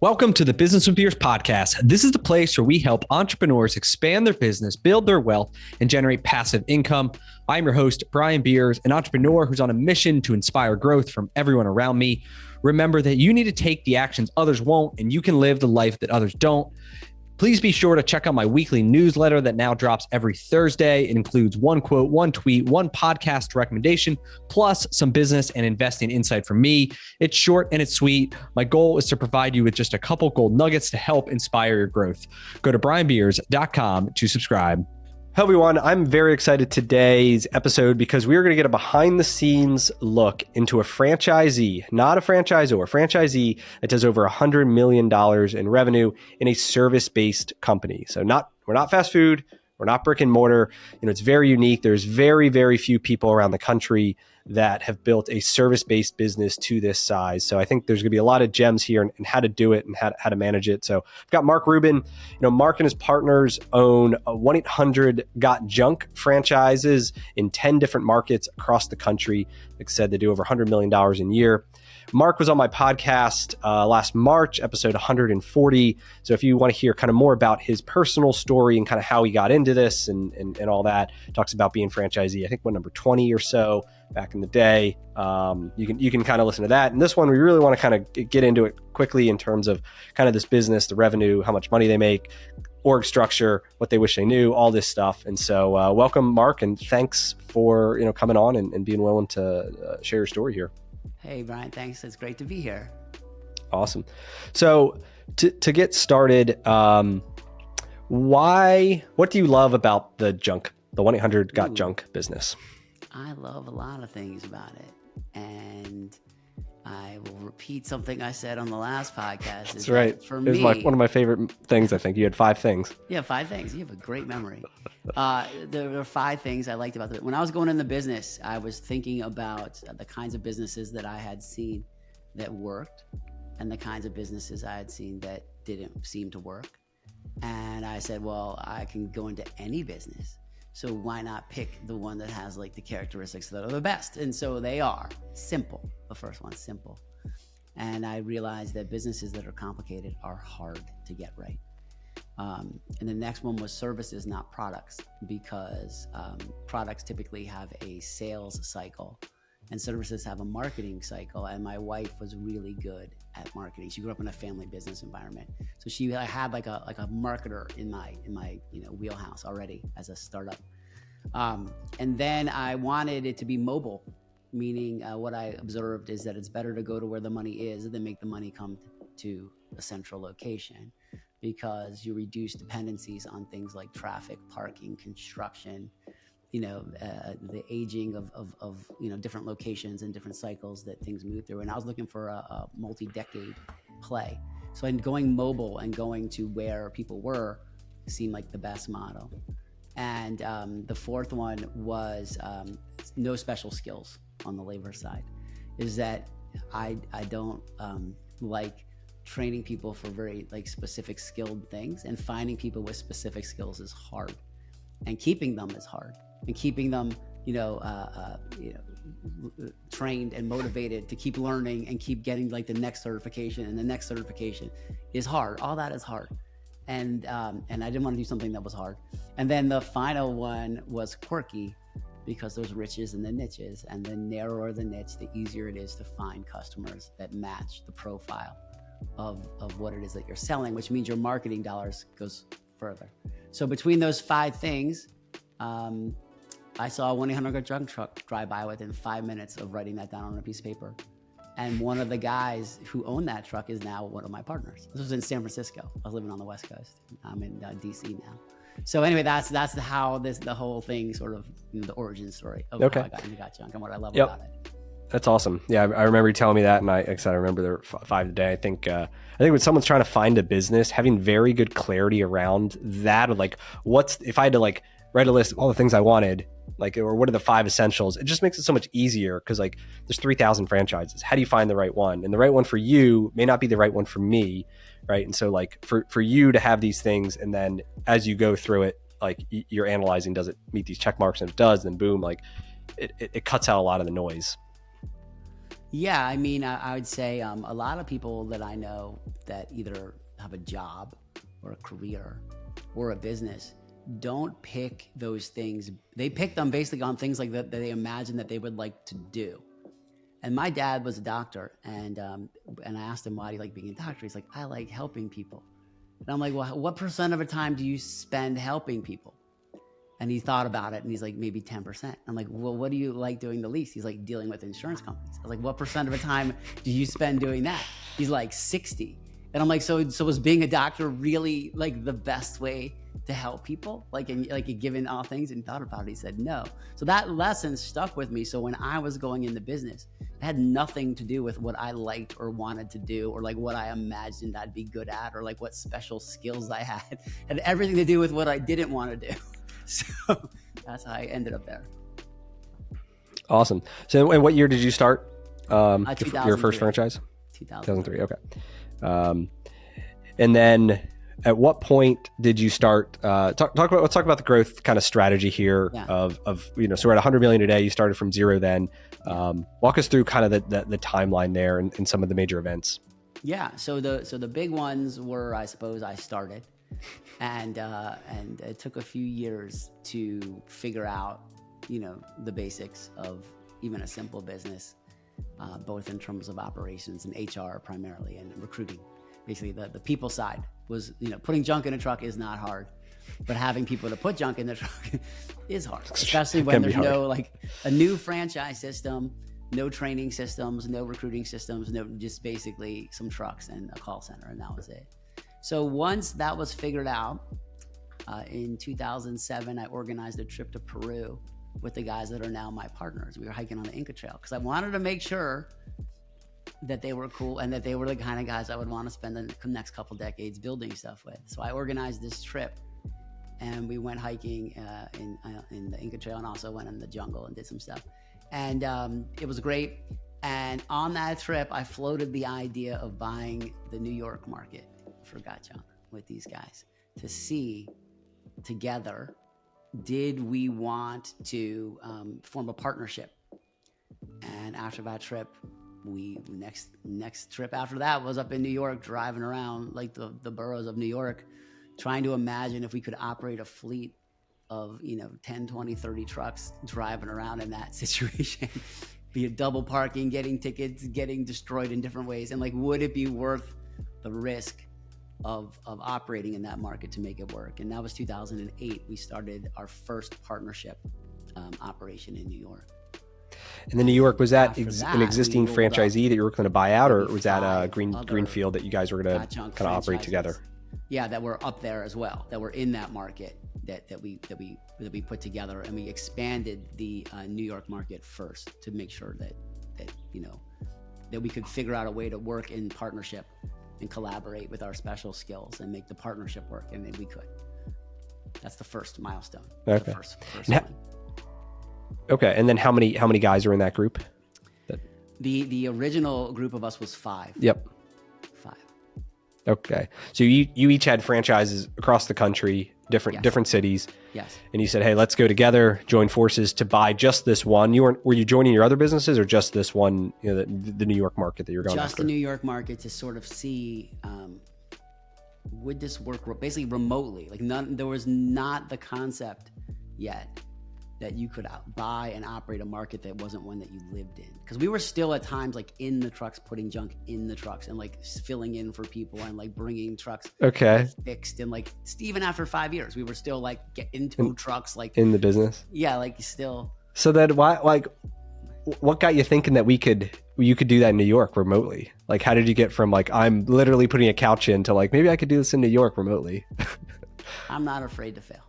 Welcome to the Business with Beers podcast. This is the place where we help entrepreneurs expand their business, build their wealth, and generate passive income. I'm your host, Brian Beers, an entrepreneur who's on a mission to inspire growth from everyone around me. Remember that you need to take the actions others won't, and you can live the life that others don't. Please be sure to check out my weekly newsletter that now drops every Thursday. It includes one quote, one tweet, one podcast recommendation, plus some business and investing insight from me. It's short and it's sweet. My goal is to provide you with just a couple gold nuggets to help inspire your growth. Go to brianbeers.com to subscribe. Hello, everyone. I'm very excited today's episode because we're going to get a behind the scenes look into a franchisee, not a franchisor, a franchisee that does over $100 million in revenue in a service-based company. So we're not fast food. We're not brick and mortar. It's very unique. There's very, very few people around the country that have built a service-based business to this size. So I think there's going to be a lot of gems here in how to do it and how to manage it. So I've got Mark Rubin. Mark and his partners own 1-800-GOT-JUNK franchises in 10 different markets across the country. Like I said, they do over $100 million a year. Mark was on my podcast last March, episode 140. So if you want to hear kind of more about his personal story and kind of how he got into this and all that, talks about being franchisee, I think number 20 or so back in the day. You can kind of listen to that. And this one, we really want to kind of get into it quickly in terms of kind of this business, the revenue, how much money they make, org structure, what they wish they knew, all this stuff. And so welcome, Mark, and thanks for coming on and being willing to share your story here. Hey, Brian, thanks. It's great to be here. Awesome. So to get started, what do you love about the 1-800-GOT-JUNK business? I love a lot of things about it. And I will repeat something I said on the last podcast. That's right. For me, it was one of my favorite things, I think. You had 5 things. Yeah, 5 things. You have a great memory. There were 5 things I liked about it. When I was going in the business, I was thinking about the kinds of businesses that I had seen that worked and the kinds of businesses I had seen that didn't seem to work. And I said, well, I can go into any business. So why not pick the one that has like the characteristics that are the best? And so they are simple. The first one's simple. And I realized that businesses that are complicated are hard to get right. And the next one was services, not products, because products typically have a sales cycle and services have a marketing cycle. And my wife was really good at marketing. She grew up in a family business environment. So she had like a marketer in my wheelhouse already as a startup. And then I wanted it to be mobile, meaning what I observed is that it's better to go to where the money is than make the money come to a central location, because you reduce dependencies on things like traffic, parking, construction, the aging of different locations and different cycles that things move through. And I was looking for a multi-decade play. So going mobile and going to where people were seemed like the best model. And the fourth one was no special skills on the labor side. Is that I don't like training people for very specific skilled things, and finding people with specific skills is hard, and keeping them is hard. And keeping them, trained and motivated to keep learning and keep getting like the next certification and the next certification is hard. All that is hard. And I didn't want to do something that was hard. And then the final one was quirky, because there's riches in the niches, and the narrower the niche, the easier it is to find customers that match the profile of what it is that you're selling, which means your marketing dollars goes further. So between those 5 things, I saw a 1-800-GOT-JUNK truck drive by within 5 minutes of writing that down on a piece of paper. And one of the guys who owned that truck is now one of my partners. This was in San Francisco. I was living on the West Coast. I'm in DC now. So anyway, that's how the whole thing sort of, the origin story of how I got into GOT-JUNK and what I love about it. That's awesome. Yeah, I remember you telling me that, and I remember there were 5 today. I think when someone's trying to find a business, having very good clarity around that, of like, if I had to write a list of all the things I wanted, or what are the 5 essentials, it just makes it so much easier, because there's 3,000 franchises. How do you find the right one? And the right one for you may not be the right one for me, right? And so for you to have these things, and then as you go through it, you're analyzing, does it meet these check marks? And if it does, then boom, it cuts out a lot of the noise. Yeah, I mean, I would say a lot of people that I know that either have a job or a career or a business don't pick those things. They pick them basically on things like that they imagine that they would like to do. And my dad was a doctor, and I asked him why do you like being a doctor. He's like, I like helping people. And I'm like, well, what percent of the time do you spend helping people? And he thought about it, and he's like, maybe 10%. I'm like, well, what do you like doing the least? He's like, dealing with insurance companies. I was like, what percent of the time do you spend doing that? He's like, 60. And I'm like, so was being a doctor really like the best way to help people? Like given all things? And he thought about it. He said, no. So that lesson stuck with me. So when I was going into business, it had nothing to do with what I liked or wanted to do, or like what I imagined I'd be good at, or like what special skills I had. It had everything to do with what I didn't want to do. So that's how I ended up there. Awesome. So, and what year did you start your first franchise? 2003. Okay. And then at what point did you start, let's talk about the growth kind of strategy here of, so we're at 100 million today. You started from zero then. Walk us through kind of the timeline there and some of the major events. Yeah. So the big ones were, I suppose, I started. And it took a few years to figure out, the basics of even a simple business, both in terms of operations and HR primarily, and recruiting. Basically, the people side was, putting junk in a truck is not hard, but having people to put junk in the truck is hard, especially when there's no like a new franchise system, no training systems, no recruiting systems, no, just basically some trucks and a call center, and that was it. So once that was figured out, in 2007, I organized a trip to Peru with the guys that are now my partners. We were hiking on the Inca Trail because I wanted to make sure that they were cool and that they were the kind of guys I would want to spend the next couple decades building stuff with. So I organized this trip, and we went hiking in the Inca Trail, and also went in the jungle and did some stuff. And it was great. And on that trip, I floated the idea of buying the New York market for Gotchunk with these guys to see together, did we want to form a partnership? And after that trip, next trip after that was up in New York, driving around like the boroughs of New York, trying to imagine if we could operate a fleet of 10, 20, 30 trucks driving around in that situation. Be a double parking, getting tickets, getting destroyed in different ways, and like, would it be worth the risk of operating in that market to make it work? And that was 2008. We started our first partnership operation in New York. And then New York, was that an existing franchisee that you were going to buy out, or was that a greenfield that you guys were going to kind of operate together? Yeah, that were up there as well, that were in that market that we put together, and we expanded the New York market first to make sure that we could figure out a way to work in partnership and collaborate with our special skills and make the partnership work, and we could. That's the first milestone. Okay. The first one. Okay, and then how many guys are in that group? The original group of us was 5. Yep. 5. Okay, so you each had franchises across the country, different cities. Yes. And you said, hey, let's go together, join forces to buy just this one. Were you joining your other businesses, or just this one, the New York market that you're going after? Just the New York market, to sort of see, would this work basically remotely? Like there was not the concept yet that you could buy and operate a market that wasn't one that you lived in. Because we were still at times like in the trucks, putting junk in the trucks and like filling in for people and like bringing trucks fixed. And like even after 5 years, we were still like get into trucks, like in the business. Yeah, like still. So then what got you thinking that you could do that in New York remotely? Like, how did you get from like, I'm literally putting a couch in, to like, maybe I could do this in New York remotely? I'm not afraid to fail.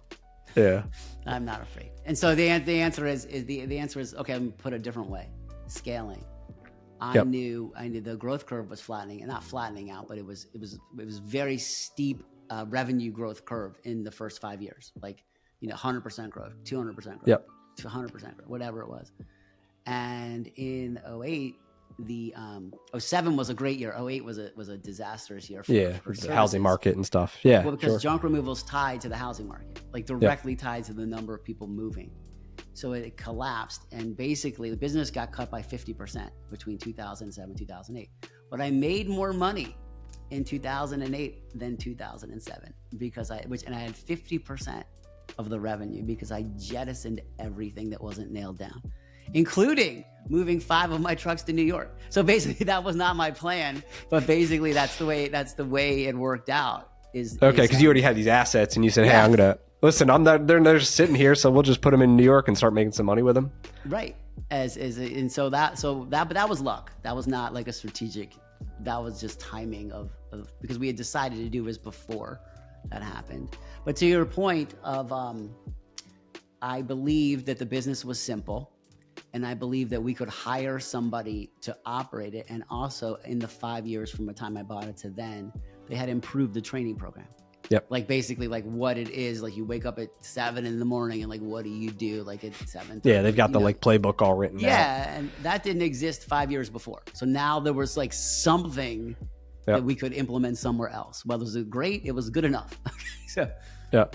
Yeah. I'm not afraid. And so the answer is okay, I'm gonna put it a different way. Scaling. I knew the growth curve was flattening, and not flattening out, but it was very steep revenue growth curve in the first 5 years. Like, 100% growth, 200% growth, yep, 200% growth, whatever it was. And in 08, the 07 was a great year. 08 was a disastrous year for the housing market and stuff. Yeah. Well, because junk removal is tied to the housing market, like directly tied to the number of people moving. So it collapsed, and basically the business got cut by 50% between 2007 and 2008. But I made more money in 2008 than 2007 because I had 50% of the revenue because I jettisoned everything that wasn't nailed down, including moving 5 of my trucks to New York. So basically that was not my plan, but basically that's the way it worked out. Because you already had these assets and you said, hey, I'm going to listen, they're just sitting here, so we'll just put them in New York and start making some money with them. Right. But that was luck. That was not like a strategic, that was just timing of because we had decided to do this before that happened. But to your point of, I believe that the business was simple, and I believe that we could hire somebody to operate it. And also in the 5 years from the time I bought it to then, they had improved the training program. Yep. Like basically like what it is, like you wake up at 7 a.m. and like, what do you do? Like at 7:30. Yeah. They've got the like playbook all written out. Yeah. And that didn't exist 5 years before. So now there was like something that we could implement somewhere else. Whether it was great, it was good enough. So, yeah.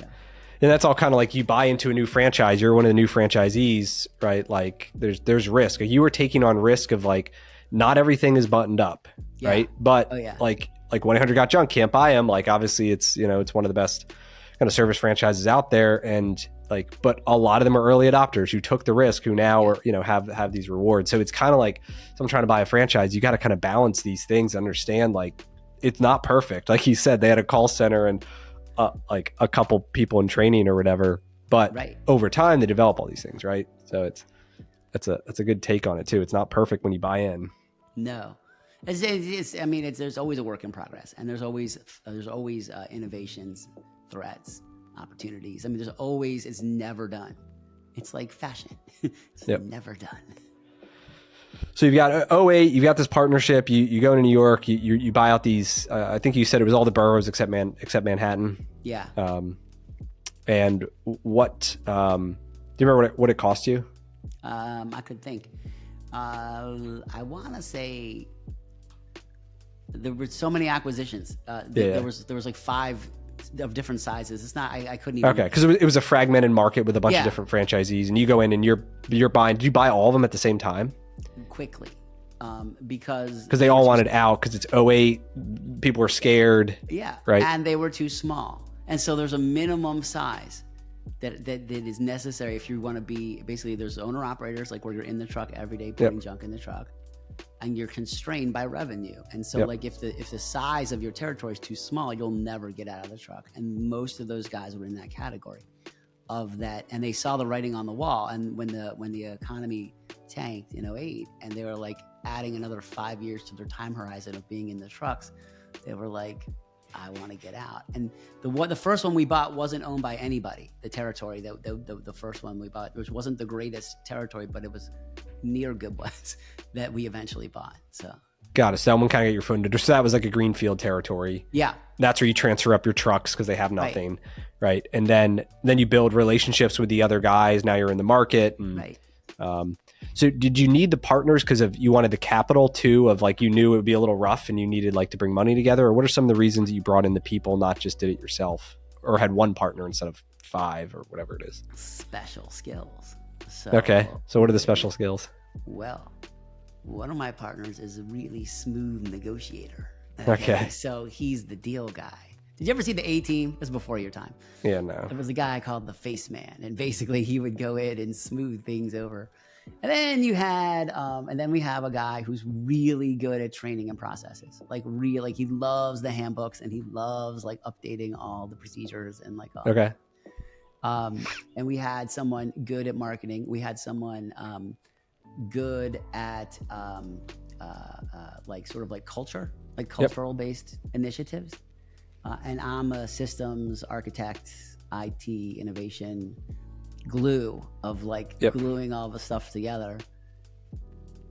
And that's all kind of like you buy into a new franchise. You're one of the new franchisees, right? Like there's risk. You were taking on risk of like, not everything is buttoned up, right? But like 1-800-GOT-JUNK, can't buy them. Like obviously it's, it's one of the best kind of service franchises out there. And like, but a lot of them are early adopters who took the risk, who now are, have these rewards. So it's kind of like someone trying to buy a franchise, you got to kind of balance these things, understand like it's not perfect. Like he said, they had a call center and like a couple people in training or whatever, but over time they develop all these things. Right. So that's a good take on it too. It's not perfect when you buy in. No. There's always a work in progress, and there's always innovations, threats, opportunities. It's never done. It's like fashion. It's never done. So you've got 08, you've got this partnership, you go to New York, you buy out these, I think you said it was all the boroughs except Manhattan. Yeah. And what, do you remember what it cost you? I could think. I want to say there were so many acquisitions. There was like 5 of different sizes. It's not, I couldn't even. Okay. Cause it was a fragmented market with a bunch of different franchisees, and you go in and you're buying, did you buy all of them at the same time? Quickly. Because they all wanted out because it's 08. People were scared. Yeah. Right. And they were too small. And so there's a minimum size that is necessary if you want to be, basically there's owner operators, like where you're in the truck every day putting junk in the truck, and you're constrained by revenue. And so like if the size of your territory is too small, you'll never get out of the truck. And most of those guys were in that category of that. And they saw the writing on the wall. And when the economy tanked in 08 and they were like adding another 5 years to their time horizon of being in the trucks, they were like, I want to get out. And the first one we bought wasn't owned by anybody. The territory, the first one we bought, which wasn't the greatest territory, but it was near good ones that we eventually bought. So got it. So that one kind of got your foot into. So that was like a greenfield territory. Yeah. That's where you transfer up your trucks because they have nothing, right? And then you build relationships with the other guys. Now you're in the market. And, so did you need the partners because of you wanted the capital too, of like you knew it would be a little rough and you needed like to bring money together? Or what are some of the reasons that you brought in the people, not just did it yourself, or had one partner instead of 5 or whatever it is? Special skills. So what are the special skills? Well, one of my partners is a really smooth negotiator. Okay. So he's the deal guy. Did you ever see the A-Team? This was before your time. Yeah, no. There was a guy called the Face Man, and basically he would go in and smooth things over. And then you had, and then we have a guy who's really good at training and processes. Like he loves the handbooks and he loves like updating all the procedures and like all that. And we had someone good at marketing. We had someone good at like sort of like culture, like cultural based initiatives. And I'm a systems architect, IT innovation glue of like gluing all the stuff together.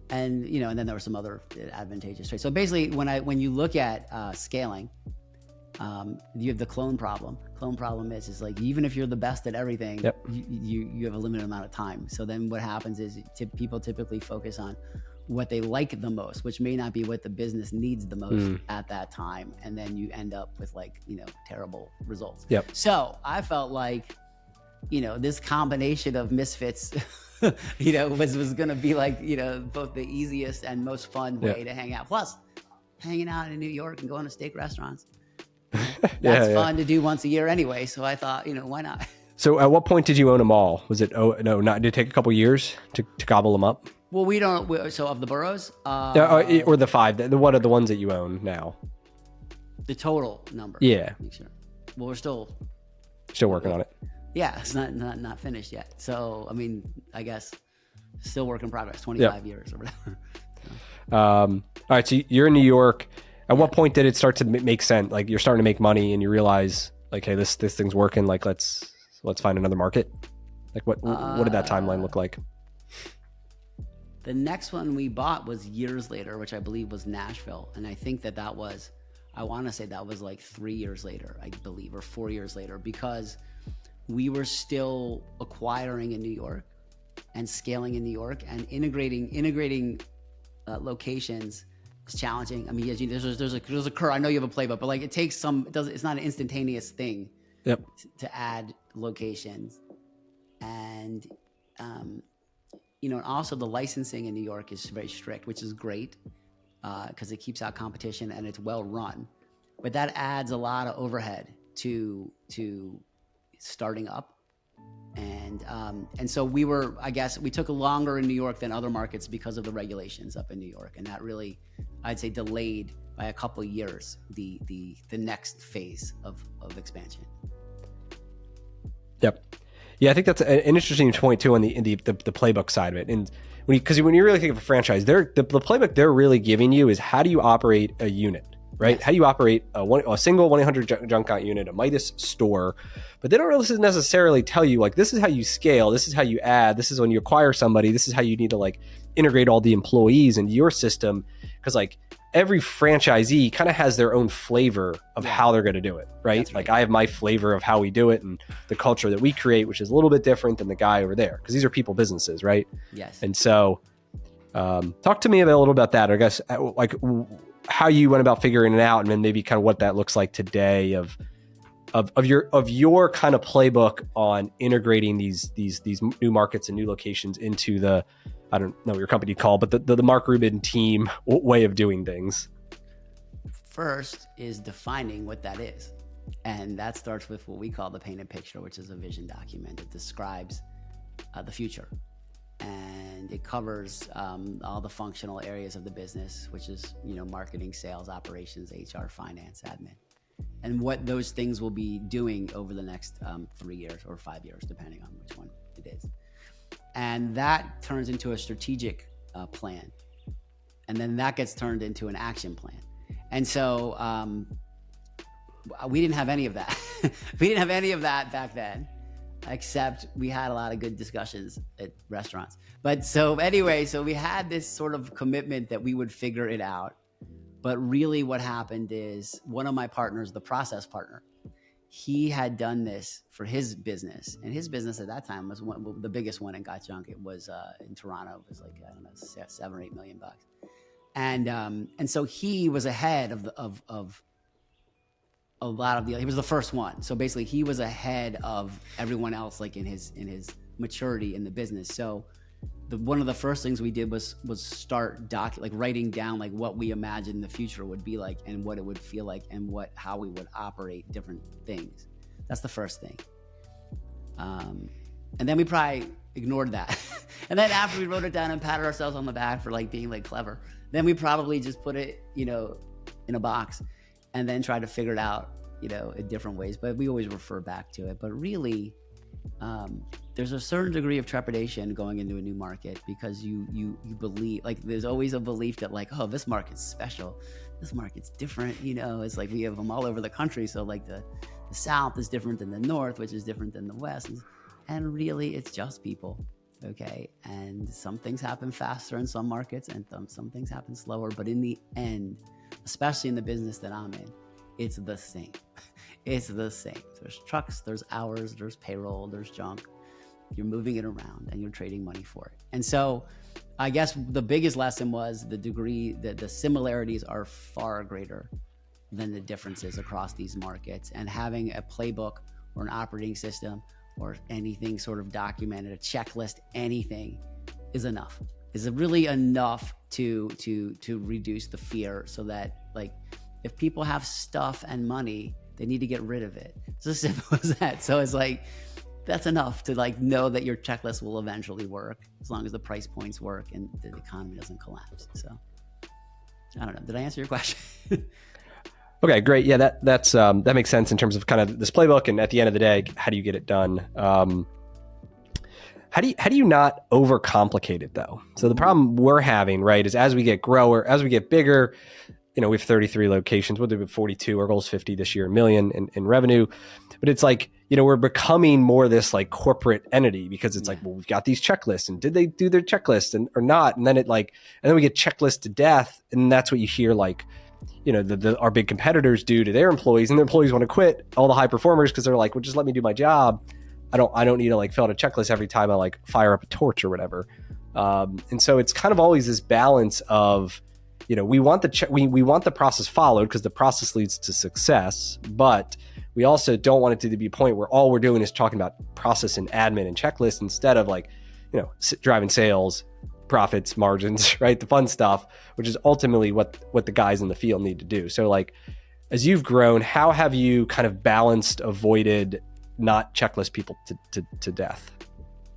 And, and then there were some other advantageous traits. So basically when you look at scaling, you have the clone problem. Clone problem is like, even if you're the best at everything, you have a limited amount of time. So then what happens is people typically focus on what they like the most, which may not be what the business needs the most at that time. And then you end up with like, terrible results. So I felt like this combination of misfits, was going to be like, both the easiest and most fun way to hang out. Plus, hanging out in New York and going to steak restaurants. That's fun to do once a year anyway. So I thought, why not? So at what point did you own them all? Was it, did it take a couple years to gobble them up? Well, so of the boroughs? Or the 5, what are the ones that you own now? The total number. Yeah. Make sure. Well, we're still working on it. Yeah, it's not finished yet. So, I mean, I guess still work in progress, 25 years or whatever. All right, so you're in New York. At what point did it start to make sense? Like you're starting to make money and you realize like, hey, this thing's working. Like let's find another market. Like what did that timeline look like? The next one we bought was years later, which I believe was Nashville. And I think that was, I want to say that was like 3 years later, I believe, or 4 years later, because we were still acquiring in New York and scaling in New York and integrating locations is challenging. I mean, there's a curve. I know you have a playbook, but like it takes it's not an instantaneous thing. Yep. To add locations, and also the licensing in New York is very strict, which is great because it keeps out competition and it's well run. But that adds a lot of overhead to starting up, and so we took longer in New York than other markets because of the regulations up in New York, and that really, I'd say, delayed by a couple of years the next phase of expansion. Yep. Yeah, I think that's an interesting point too on the playbook side of it. And when you really think of a franchise, the playbook they're really giving you is how do you operate a unit, right? Yes. How do you operate a single 1-800 junk out unit, a Midas store? But they don't really necessarily tell you like this is how you scale, this is how you add, this is when you acquire somebody, this is how you need to like integrate all the employees into your system, because like every franchisee kind of has their own flavor of how they're going to do it, right? Like I have my flavor of how we do it and the culture that we create, which is a little bit different than the guy over there, because these are people businesses, right? Yes. And so talk to me a little about that, I guess, like how you went about figuring it out, and then maybe kind of what that looks like today of your kind of playbook on integrating these new markets and new locations into the, I don't know what your company called, but the Mark Rubin team way of doing things. First is defining what that is. And that starts with what we call the painted picture, which is a vision document that describes the future. And it covers all the functional areas of the business, which is, marketing, sales, operations, HR, finance, admin, and what those things will be doing over the next 3 years or 5 years, depending on which one it is. And that turns into a strategic plan. And then that gets turned into an action plan. And so we didn't have any of that. We didn't have any of that back then, except we had a lot of good discussions at restaurants. But so we had this sort of commitment that we would figure it out. But really what happened is one of my partners, the process partner, he had done this for his business, and his business at that time was the biggest one in Got Junk. It was in Toronto. It was like, I don't know, $7 or $8 million. And so he was ahead of a lot of he was the first one. So basically he was ahead of everyone else, like in his maturity in the business. So one of the first things we did was start writing down like what we imagined the future would be like and what it would feel like and how we would operate different things. That's the first thing. And then we probably ignored that. And then after we wrote it down and patted ourselves on the back for like being like clever, then we probably just put it, in a box and then try to figure it out, in different ways. But we always refer back to it. But really, there's a certain degree of trepidation going into a new market because you believe, like there's always a belief that like, oh, this market's special, this market's different, it's like we have them all over the country, so like the South is different than the North, which is different than the West, and really it's just people, okay? And some things happen faster in some markets and some things happen slower, but in the end, especially in the business that I'm in, it's the same. It's the same. There's trucks, there's hours, there's payroll, there's junk. You're moving it around and you're trading money for it. And so I guess the biggest lesson was the degree that the similarities are far greater than the differences across these markets, and having a playbook or an operating system or anything sort of documented, a checklist, anything is enough. Is it really enough to reduce the fear, so that like if people have stuff and money, they need to get rid of it. It's as simple as that. So it's like, that's enough to like know that your checklist will eventually work, as long as the price points work and the economy doesn't collapse. So I don't know. Did I answer your question? Okay, great. Yeah, that makes sense in terms of kind of this playbook. And at the end of the day, how do you get it done? How do you not overcomplicate it though? So the problem we're having, right, is as we get bigger, we have 33 locations. We'll do 42. Our goal is 50 this year, $1 million in revenue. But it's like, we're becoming more this like corporate entity, because it's like, well, we've got these checklists, and did they do their checklist or not? And then and then we get checklists to death. And that's what you hear like, our big competitors do to their employees, and their employees want to quit, all the high performers, because they're like, well, just let me do my job. I don't need to like fill out a checklist every time I like fire up a torch or whatever. And so it's kind of always this balance of, we want the process followed, because the process leads to success, but we also don't want it to be a point where all we're doing is talking about process and admin and checklists, instead of like, driving sales, profits, margins, right? The fun stuff, which is ultimately what the guys in the field need to do. So like, as you've grown, how have you kind of avoided not checklist people to death?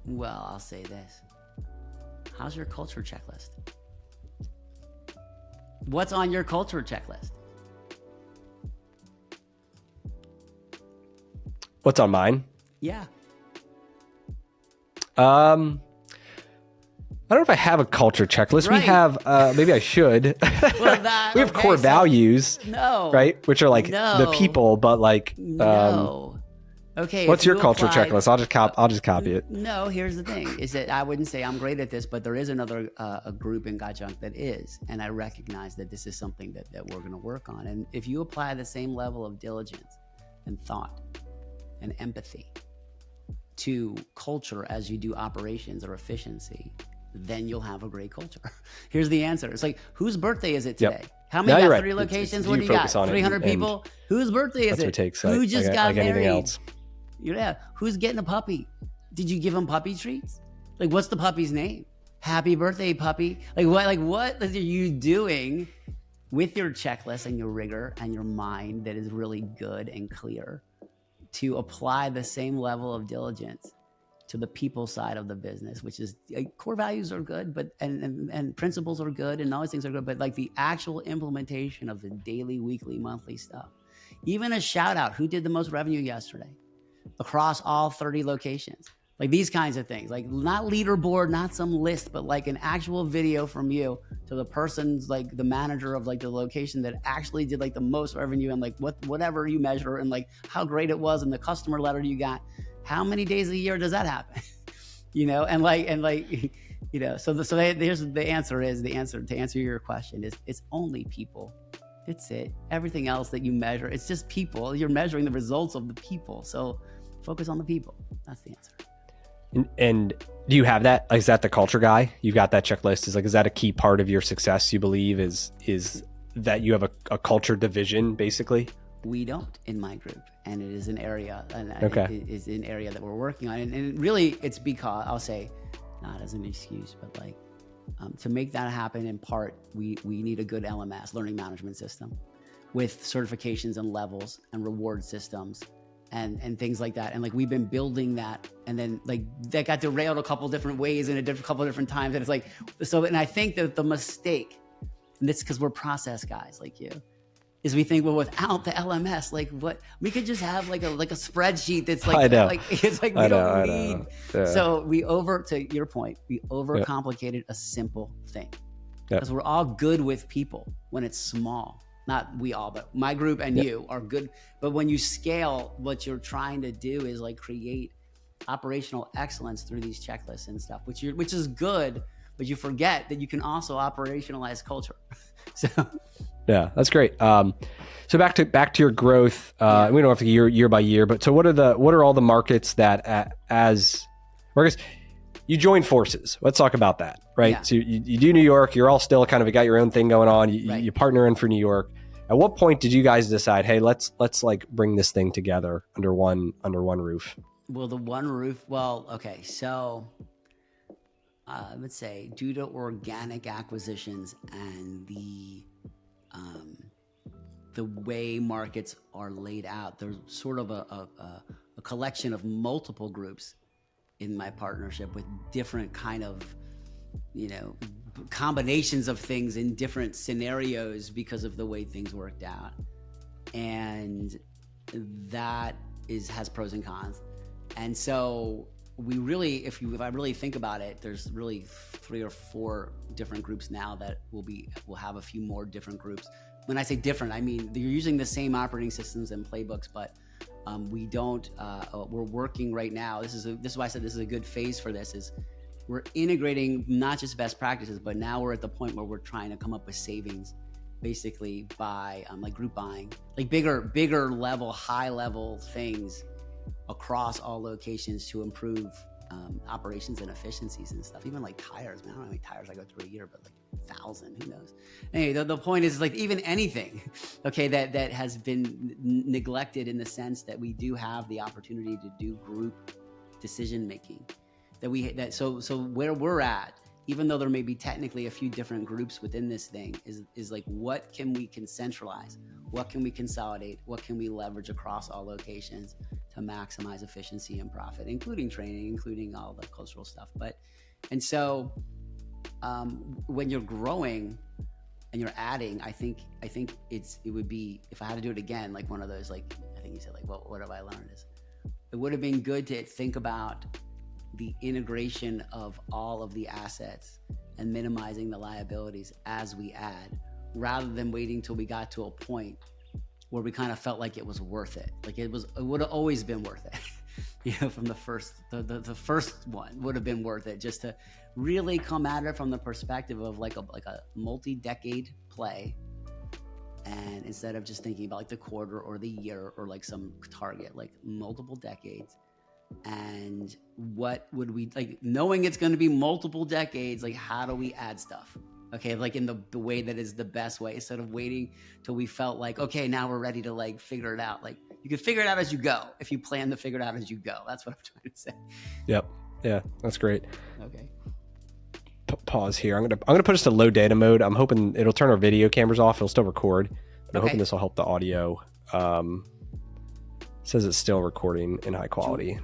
Well, I'll say this. How's your culture checklist? What's on your culture checklist? What's on mine? Yeah. I don't know if I have a culture checklist. Right. We have, maybe I should. Well, we have core values, right? Which are like the people, but like, Okay. What's your culture checklist? I'll just copy it. No, here's the thing: is that I wouldn't say I'm great at this, but there is another a group in Got Junk that is, and I recognize that this is something that we're going to work on. And if you apply the same level of diligence and thought and empathy to culture as you do operations or efficiency, then you'll have a great culture. Here's the answer: it's like, whose birthday is it today? Yep. How many? Got 3 locations. What do you got? 300 people. Whose birthday is it? That's what it takes. Who just got married? Else. Yeah. Who's getting a puppy? Did you give him puppy treats? Like, what's the puppy's name? Happy birthday, puppy. What are you doing with your checklist and your rigor and your mind that is really good and clear to apply the same level of diligence to the people side of the business, which is core values are good, but and principles are good, and all these things are good, but like the actual implementation of the daily, weekly, monthly stuff. Even a shout out, who did the most revenue yesterday across all 30 locations? Like these kinds of things, like not leaderboard, not some list, but like an actual video from you to the person's like the manager of like the location that actually did like the most revenue, and like whatever you measure, and like how great it was, and the customer letter you got. How many days a year does that happen? So here's the answer to answer your question is it's only people. It's it. Everything else that you measure, it's just people. You're measuring the results of the people. So focus on the people. That's the answer. And do you have that? Is that the culture guy? You got that checklist? Is that a key part of your success, you believe, is that you have a culture division, basically? We don't in my group, and it is an area, it is an area that we're working on. And really, it's because, I'll say, not as an excuse, but like to make that happen in part, we need a good LMS, learning management system, with certifications and levels and reward systems and things like that. And like we've been building that, and then like that got derailed a couple different ways and couple different times. And it's like, so, and I think that the mistake, and this is because we're process guys like you, is we think, well, without the LMS, like what we could just have like a spreadsheet that's like, it's like we don't need. Yeah. So to your point, we overcomplicated a simple thing, because we're all good with people when it's small. Not we all, but my group and you are good. But when you scale, what you're trying to do is like create operational excellence through these checklists and stuff, which is good, but you forget that you can also operationalize culture. So. Yeah, that's great. So back to your growth. We don't have to year by year, but so what are all the markets that as Marcus, you join forces? Let's talk about that, right? Yeah. So you do New York. You're all still kind of got your own thing going on. You partner in for New York. At what point did you guys decide, hey, let's like bring this thing together under one roof? Well, the one roof, well, okay. So I would say due to organic acquisitions and the way markets are laid out, there's sort of a collection of multiple groups in my partnership with different kind of, combinations of things in different scenarios because of the way things worked out. And that has pros and cons. And so we really, if I really think about it, there's really 3 or 4 different groups now that will have a few more different groups. When I say different, I mean, they're using the same operating systems and playbooks, but we don't, we're working right now. This is why I said this is a good phase for this, is we're integrating not just best practices, but now we're at the point where we're trying to come up with savings basically by like group buying, like bigger level, high level things across all locations to improve operations and efficiencies and stuff. Even like tires, man, I don't know how many tires I go through a year, but like 1,000, who knows? Anyway, the point is, like, even anything, okay, that has been neglected in the sense that we do have the opportunity to do group decision making. So where we're at, even though there may be technically a few different groups within this thing, is like, what can we centralize? What can we consolidate? What can we leverage across all locations to maximize efficiency and profit, including training, including all the cultural stuff. And so when you're growing and you're adding, I think it would be, if I had to do it again, like one of those, like, I think you said, like, what have I learned, is it would have been good to think about the integration of all of the assets and minimizing the liabilities as we add, rather than waiting till we got to a point where we kind of felt like it was worth it. Like it would have always been worth it. From the first one would have been worth it, just to really come at it from the perspective of like a multi-decade play. And instead of just thinking about like the quarter or the year or like some target, like multiple decades. And what would we, like, knowing it's going to be multiple decades, like, how do we add stuff? Okay, like in the way that is the best way, instead of waiting till we felt like, okay, now we're ready to like figure it out. Like, you can figure it out as you go if you plan to figure it out as you go. That's what I'm trying to say. Yep. Yeah, that's great. Okay. Pause here. I'm gonna put us to low data mode. I'm hoping it'll turn our video cameras off. It'll still record, but I'm hoping this will help the audio. It says it's still recording in high quality.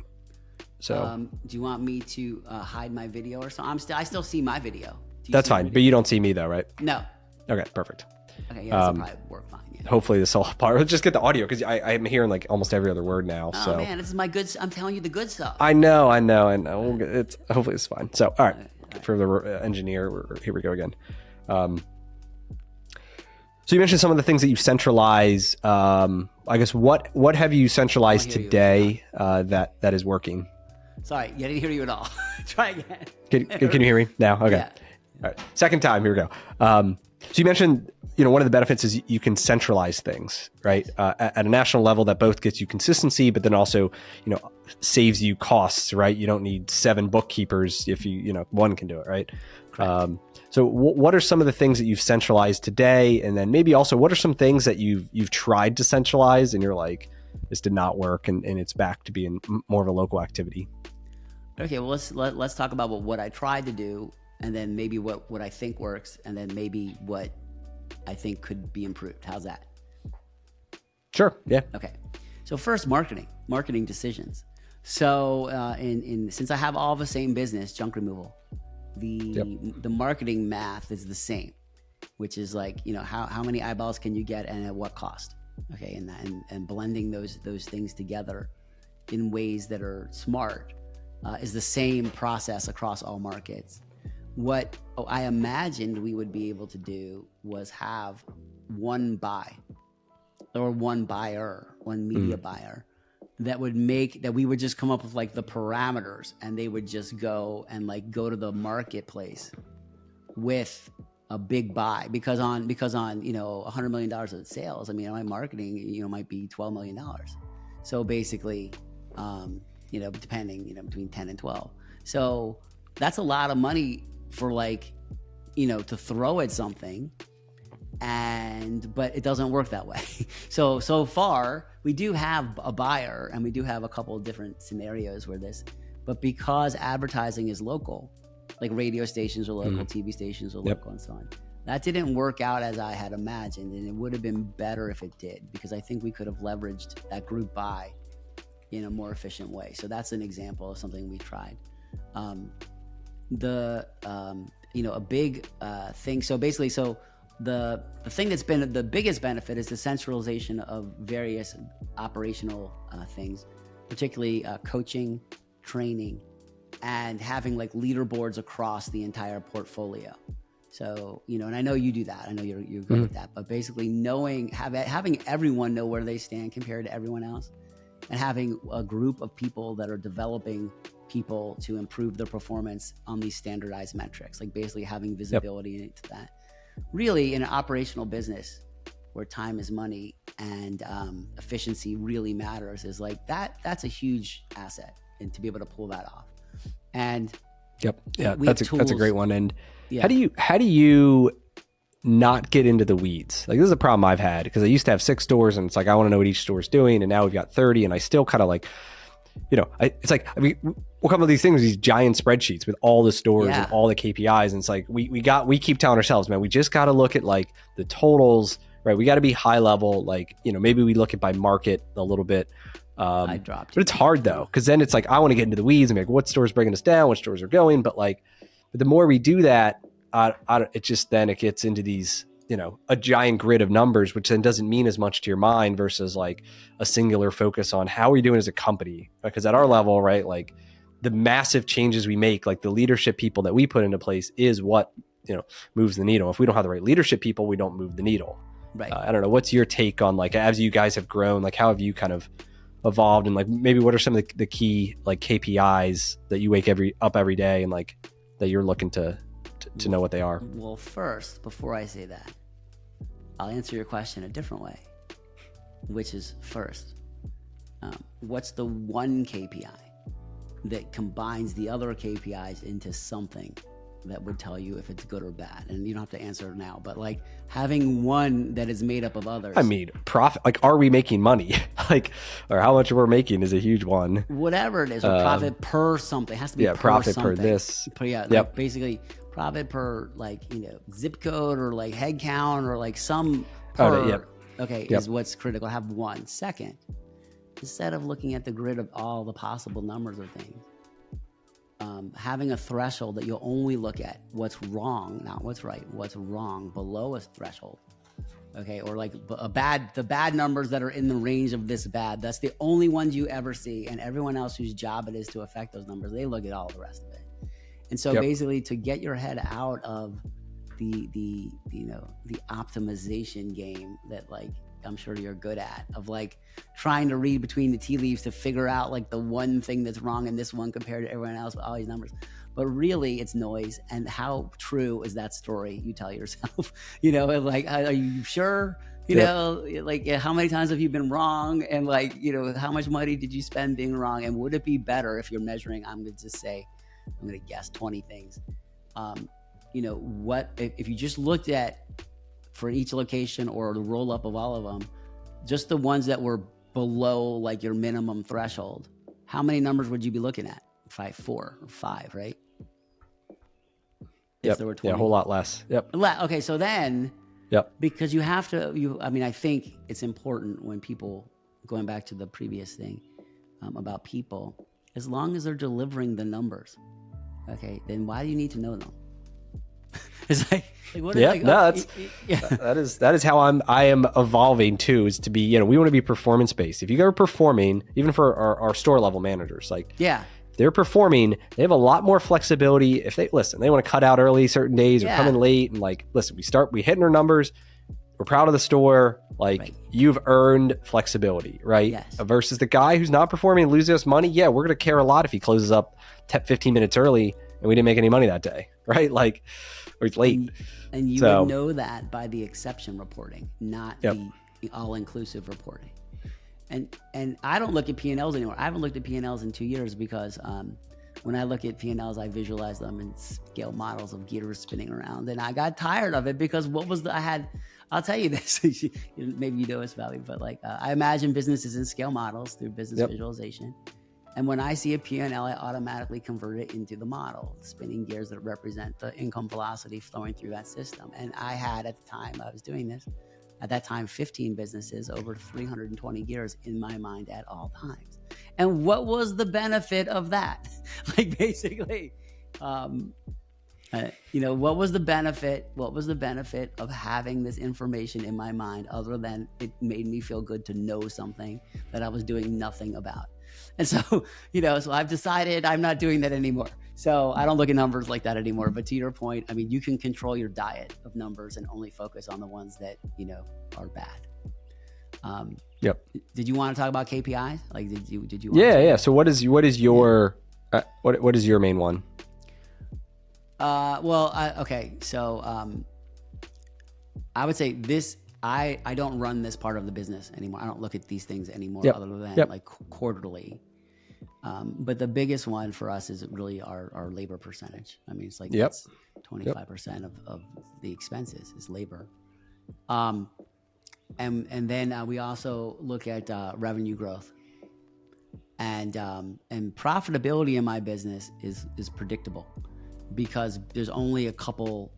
So do you want me to hide my video or something? I still see my video. That's fine, but you don't see me though, right? No. Okay, perfect. Okay, yeah, this will probably work fine. Yeah. Hopefully this will part. Let's just get the audio, because I'm hearing like almost every other word now. Oh so man, this is my good. I'm telling you the good stuff. I know. It's hopefully it's fine. So all right. For the engineer, here we go again. So you mentioned some of the things that you centralize. I guess what have you centralized today that is working? Sorry, I didn't hear you at all. Try again. Can you hear me now? Okay. Yeah. All right. Second time. Here we go. So you mentioned, one of the benefits is you can centralize things, right? At a national level, that both gets you consistency, but then also, saves you costs, right? You don't need 7 bookkeepers if one can do it, right? So what are some of the things that you've centralized today? And then maybe also, what are some things that you've tried to centralize and you're like, this did not work, and it's back to being more of a local activity? Okay, well, let's talk about what I tried to do, and then maybe what I think works, and then maybe what I think could be improved. How's that? Sure. Yeah. Okay. So first, marketing decisions. So since I have all the same business, junk removal, the marketing math is the same, which is like, how many eyeballs can you get and at what cost? Okay, and blending those things together in ways that are smart is the same process across all markets. What I imagined we would be able to do was have one buy or one buyer, one media buyer that we would just come up with like the parameters, and they would just go to the marketplace with a big buy because on $100 million of sales, my marketing might be $12 million. So basically, depending, between 10 and 12. So that's a lot of money for to throw at something, but it doesn't work that way. So far we do have a buyer, and we do have a couple of different scenarios where but because advertising is local, like radio stations are local, TV stations are local, and so on. That didn't work out as I had imagined, and it would have been better if it did, because I think we could have leveraged that group buy in a more efficient way. So that's an example of something we tried. A big thing. So basically, the thing that's been the biggest benefit is the centralization of various operational things, particularly coaching, training, and having like leaderboards across the entire portfolio. So, and I know you do that. I know you're good at that. But basically having everyone know where they stand compared to everyone else, and having a group of people that are developing people to improve their performance on these standardized metrics, like basically having visibility into that. Really, in an operational business where time is money and efficiency really matters, is like that's a huge asset, and to be able to pull that off. And that's a great one. And how do you not get into the weeds? Like, this is a problem I've had, because I used to have 6 stores, and it's like I want to know what each store is doing, and now we've got 30, and I still kind of like, it's like we'll come up with these things, these giant spreadsheets with all the stores and all the KPIs, and it's like we keep telling ourselves, man, we just got to look at like the totals, right? We got to be high level, like maybe we look at by market a little bit. But it's hard though, because then it's like I want to get into the weeds and be like, what stores bringing us down, what stores are going, but the more we do that, it gets into these, a giant grid of numbers, which then doesn't mean as much to your mind versus like a singular focus on how are we doing as a company. Because at our level, right, like the massive changes we make, like the leadership people that we put into place is what, moves the needle. If we don't have the right leadership people, we don't move the needle. Right. I don't know. What's your take on, like, as you guys have grown, like how have you kind of evolved, and like maybe what are some of the key like KPIs that you wake up every day and like that you're looking to know what they are? Well, first, before I say that, I'll answer your question a different way, which is first, what's the one KPI that combines the other KPIs into something that would tell you if it's good or bad? And you don't have to answer now, but like having one that is made up of others. I mean, profit, like, are we making money? Like, or how much we're making is a huge one. Whatever it is, or profit per something. It has to be profit something. per this. Like basically profit per like, zip code or like head count or like some per, is what's critical. Have one. Second, instead of looking at the grid of all the possible numbers or things, having a threshold that you'll only look at what's wrong, not what's right, what's wrong below a threshold. Okay. Or like the bad numbers that are in the range of this bad, that's the only ones you ever see. And everyone else whose job it is to affect those numbers, they look at all the rest of it. And so basically, to get your head out of the optimization game that like I'm sure you're good at, of like trying to read between the tea leaves to figure out like the one thing that's wrong in this one compared to everyone else with all these numbers. But really it's noise. And how true is that story you tell yourself? Like, are you sure? Like how many times have you been wrong? And like, how much money did you spend being wrong? And would it be better if you're measuring, I'm going to guess 20 things. What if you just looked at, for each location or the roll up of all of them, just the ones that were below like your minimum threshold, how many numbers would you be looking at? 4 or 5, right? If there were 20. Yeah, a whole lot less. Yep. Okay, so then, because you have to, I think it's important when people, going back to the previous thing about people, as long as they're delivering the numbers, okay, then why do you need to know them? It's like what that is how I am evolving too, is to be, we want to be performance based. If you are performing, even for our store level managers, like if they're performing, they have a lot more flexibility. If they want to cut out early certain days or come in late, and like, listen, we hitting our numbers, we're proud of the store, like you've earned flexibility, right? Yes. Versus the guy who's not performing and loses us money. Yeah, we're going to care a lot if he closes up 15 minutes early and we didn't make any money that day, right? Like, or it's late. And you would know that by the exception reporting, not the all-inclusive reporting. And I don't look at P&Ls anymore. I haven't looked at P&Ls in 2 years because when I look at P&Ls, I visualize them in scale models of gears spinning around. And I got tired of it because I I'll tell you this. Maybe you know this about me, but like I imagine businesses in scale models through business visualization. And when I see a P&L, I automatically convert it into the model, spinning gears that represent the income velocity flowing through that system. And I had, at the time I was doing this, at that time, 15 businesses, over 320 gears in my mind at all times. And what was the benefit of that? Like basically, what was the benefit? What was the benefit of having this information in my mind other than it made me feel good to know something that I was doing nothing about? And so, so I've decided I'm not doing that anymore. So I don't look at numbers like that anymore. But to your point, I mean, you can control your diet of numbers and only focus on the ones that, are bad. Yep. Did you want to talk about KPIs? Like, did you? Yeah. So what is your main one? Okay. So I would say this. I don't run this part of the business anymore. I don't look at these things anymore other than like quarterly. But the biggest one for us is really our labor percentage. I mean, it's like that's 25% of the expenses is labor. And then we also look at revenue growth. And profitability in my business is predictable because there's only a couple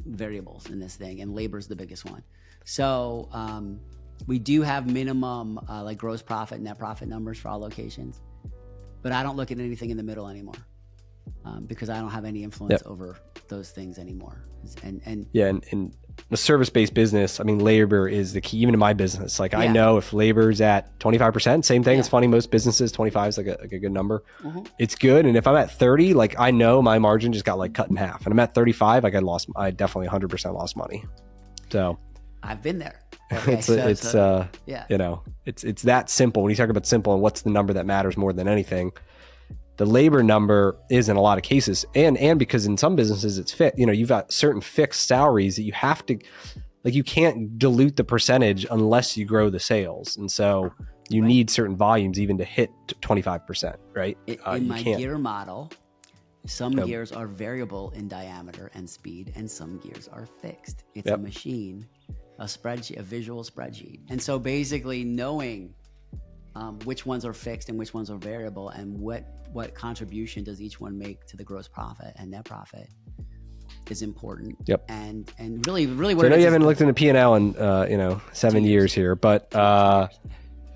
variables in this thing, and labor is the biggest one. So we do have minimum like gross profit, net profit numbers for all locations, but I don't look at anything in the middle anymore because I don't have any influence over those things anymore. And a service-based business, I mean, labor is the key, even in my business. Like I know if labor's at 25%, same thing. It's funny, most businesses, 25 is like a good number. Mm-hmm. It's good. And if I'm at 30, like I know my margin just got like cut in half. And I'm at 35, like I definitely 100% lost money. So I've been there. Okay, it's that simple. When you talk about simple and what's the number that matters more than anything, the labor number is in a lot of cases. And because in some businesses it's fit, you've got certain fixed salaries that you have to, like you can't dilute the percentage unless you grow the sales. And so you need certain volumes even to hit 25%, right? In my gear model, some gears are variable in diameter and speed, and some gears are fixed. It's a machine, a spreadsheet, a visual spreadsheet. And so basically knowing which ones are fixed and which ones are variable and what contribution does each one make to the gross profit and net profit is important. Yep. And really what so I know you haven't looked into P&L in 7 years here, but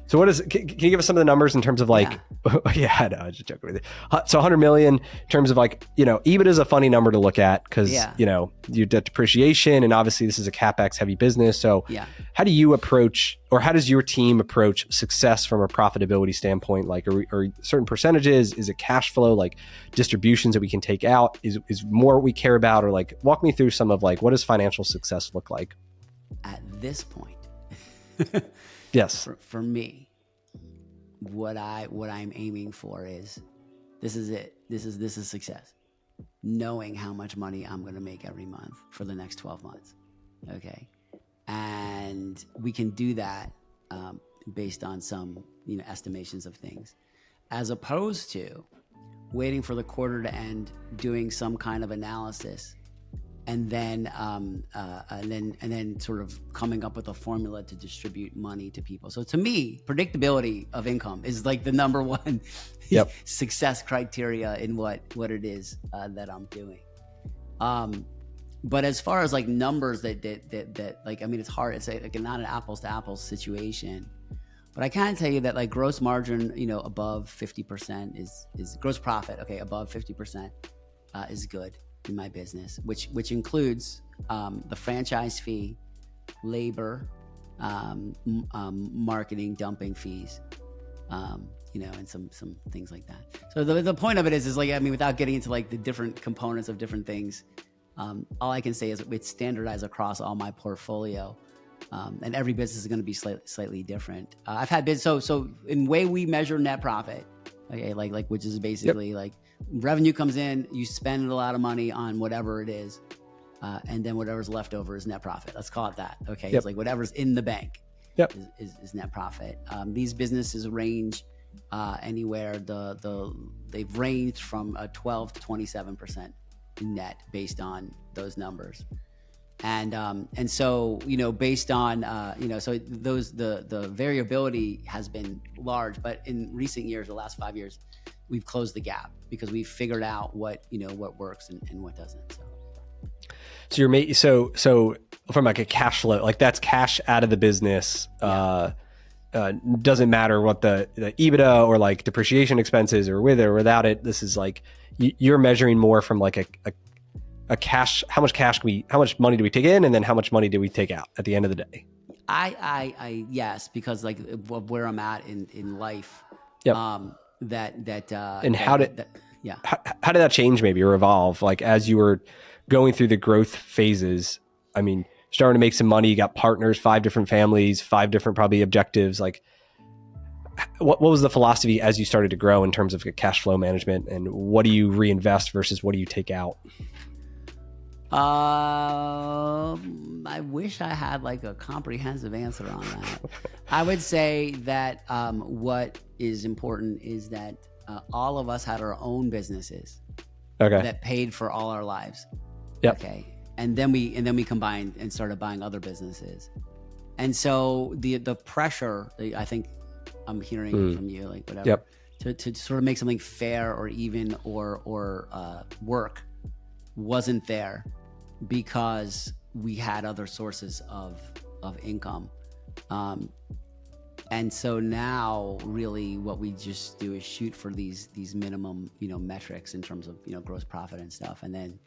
so what is, can you give us some of the numbers in terms of like, no, I was just joking with you. So 100 million in terms of like, EBIT is a funny number to look at because, your debt depreciation, and obviously this is a CapEx heavy business. So how do you approach, or how does your team approach success from a profitability standpoint? Like, are certain percentages, is it cash flow, like distributions that we can take out is more what we care about? Or like, walk me through some of like, what does financial success look like? At this point, yes. For me, what I'm aiming for is, this is it. This is success. Knowing how much money I'm going to make every month for the next 12 months. Okay. And we can do that based on some, estimations of things, as opposed to waiting for the quarter to end, doing some kind of analysis, and then sort of coming up with a formula to distribute money to people. So to me, predictability of income is like the number one success criteria in what it is that I'm doing. But as far as like numbers that like, I mean, it's hard. It's like not an apples to apples situation, but I can tell you that like gross margin, above 50% is gross profit. Okay. Above 50% is good in my business, which includes the franchise fee, labor, marketing, dumping fees, and some things like that. So the point of it is like, I mean, without getting into like the different components of different things, all I can say is it's standardized across all my portfolio, and every business is going to be slightly different. I've had so in way we measure net profit, okay, like which is basically like revenue comes in, you spend a lot of money on whatever it is, and then whatever's left over is net profit. Let's call it that. Okay, it's like whatever's in the bank is net profit. These businesses range anywhere they've ranged from 12 to 27% net based on those numbers. And so, based on, so the variability has been large, but in recent years, the last 5 years, we've closed the gap because we've figured out what works and what doesn't. So from like a cash flow, like that's cash out of the business. Yeah. Doesn't matter what the EBITDA or like depreciation expenses or with or without it. This is like, you're measuring more from like a cash, how much money do we take in, and then how much money do we take out at the end of the day? I yes, because like of where I'm at in life. Yep. And how did that change maybe or evolve? Like as you were going through the growth phases, I mean, starting to make some money, you got partners, 5 different families, 5 different probably objectives. Like what was the philosophy as you started to grow in terms of cash flow management, and what do you reinvest versus what do you take out? I wish I had like a comprehensive answer on that. I would say that what is important is that all of us had our own businesses that paid for all our lives. Yep. Okay. And then we combined and started buying other businesses. And so the pressure, I think I'm hearing from you, like whatever, to sort of make something fair or even or work wasn't there because we had other sources of income. And so now really what we just do is shoot for these minimum, metrics in terms of, gross profit and stuff. And then,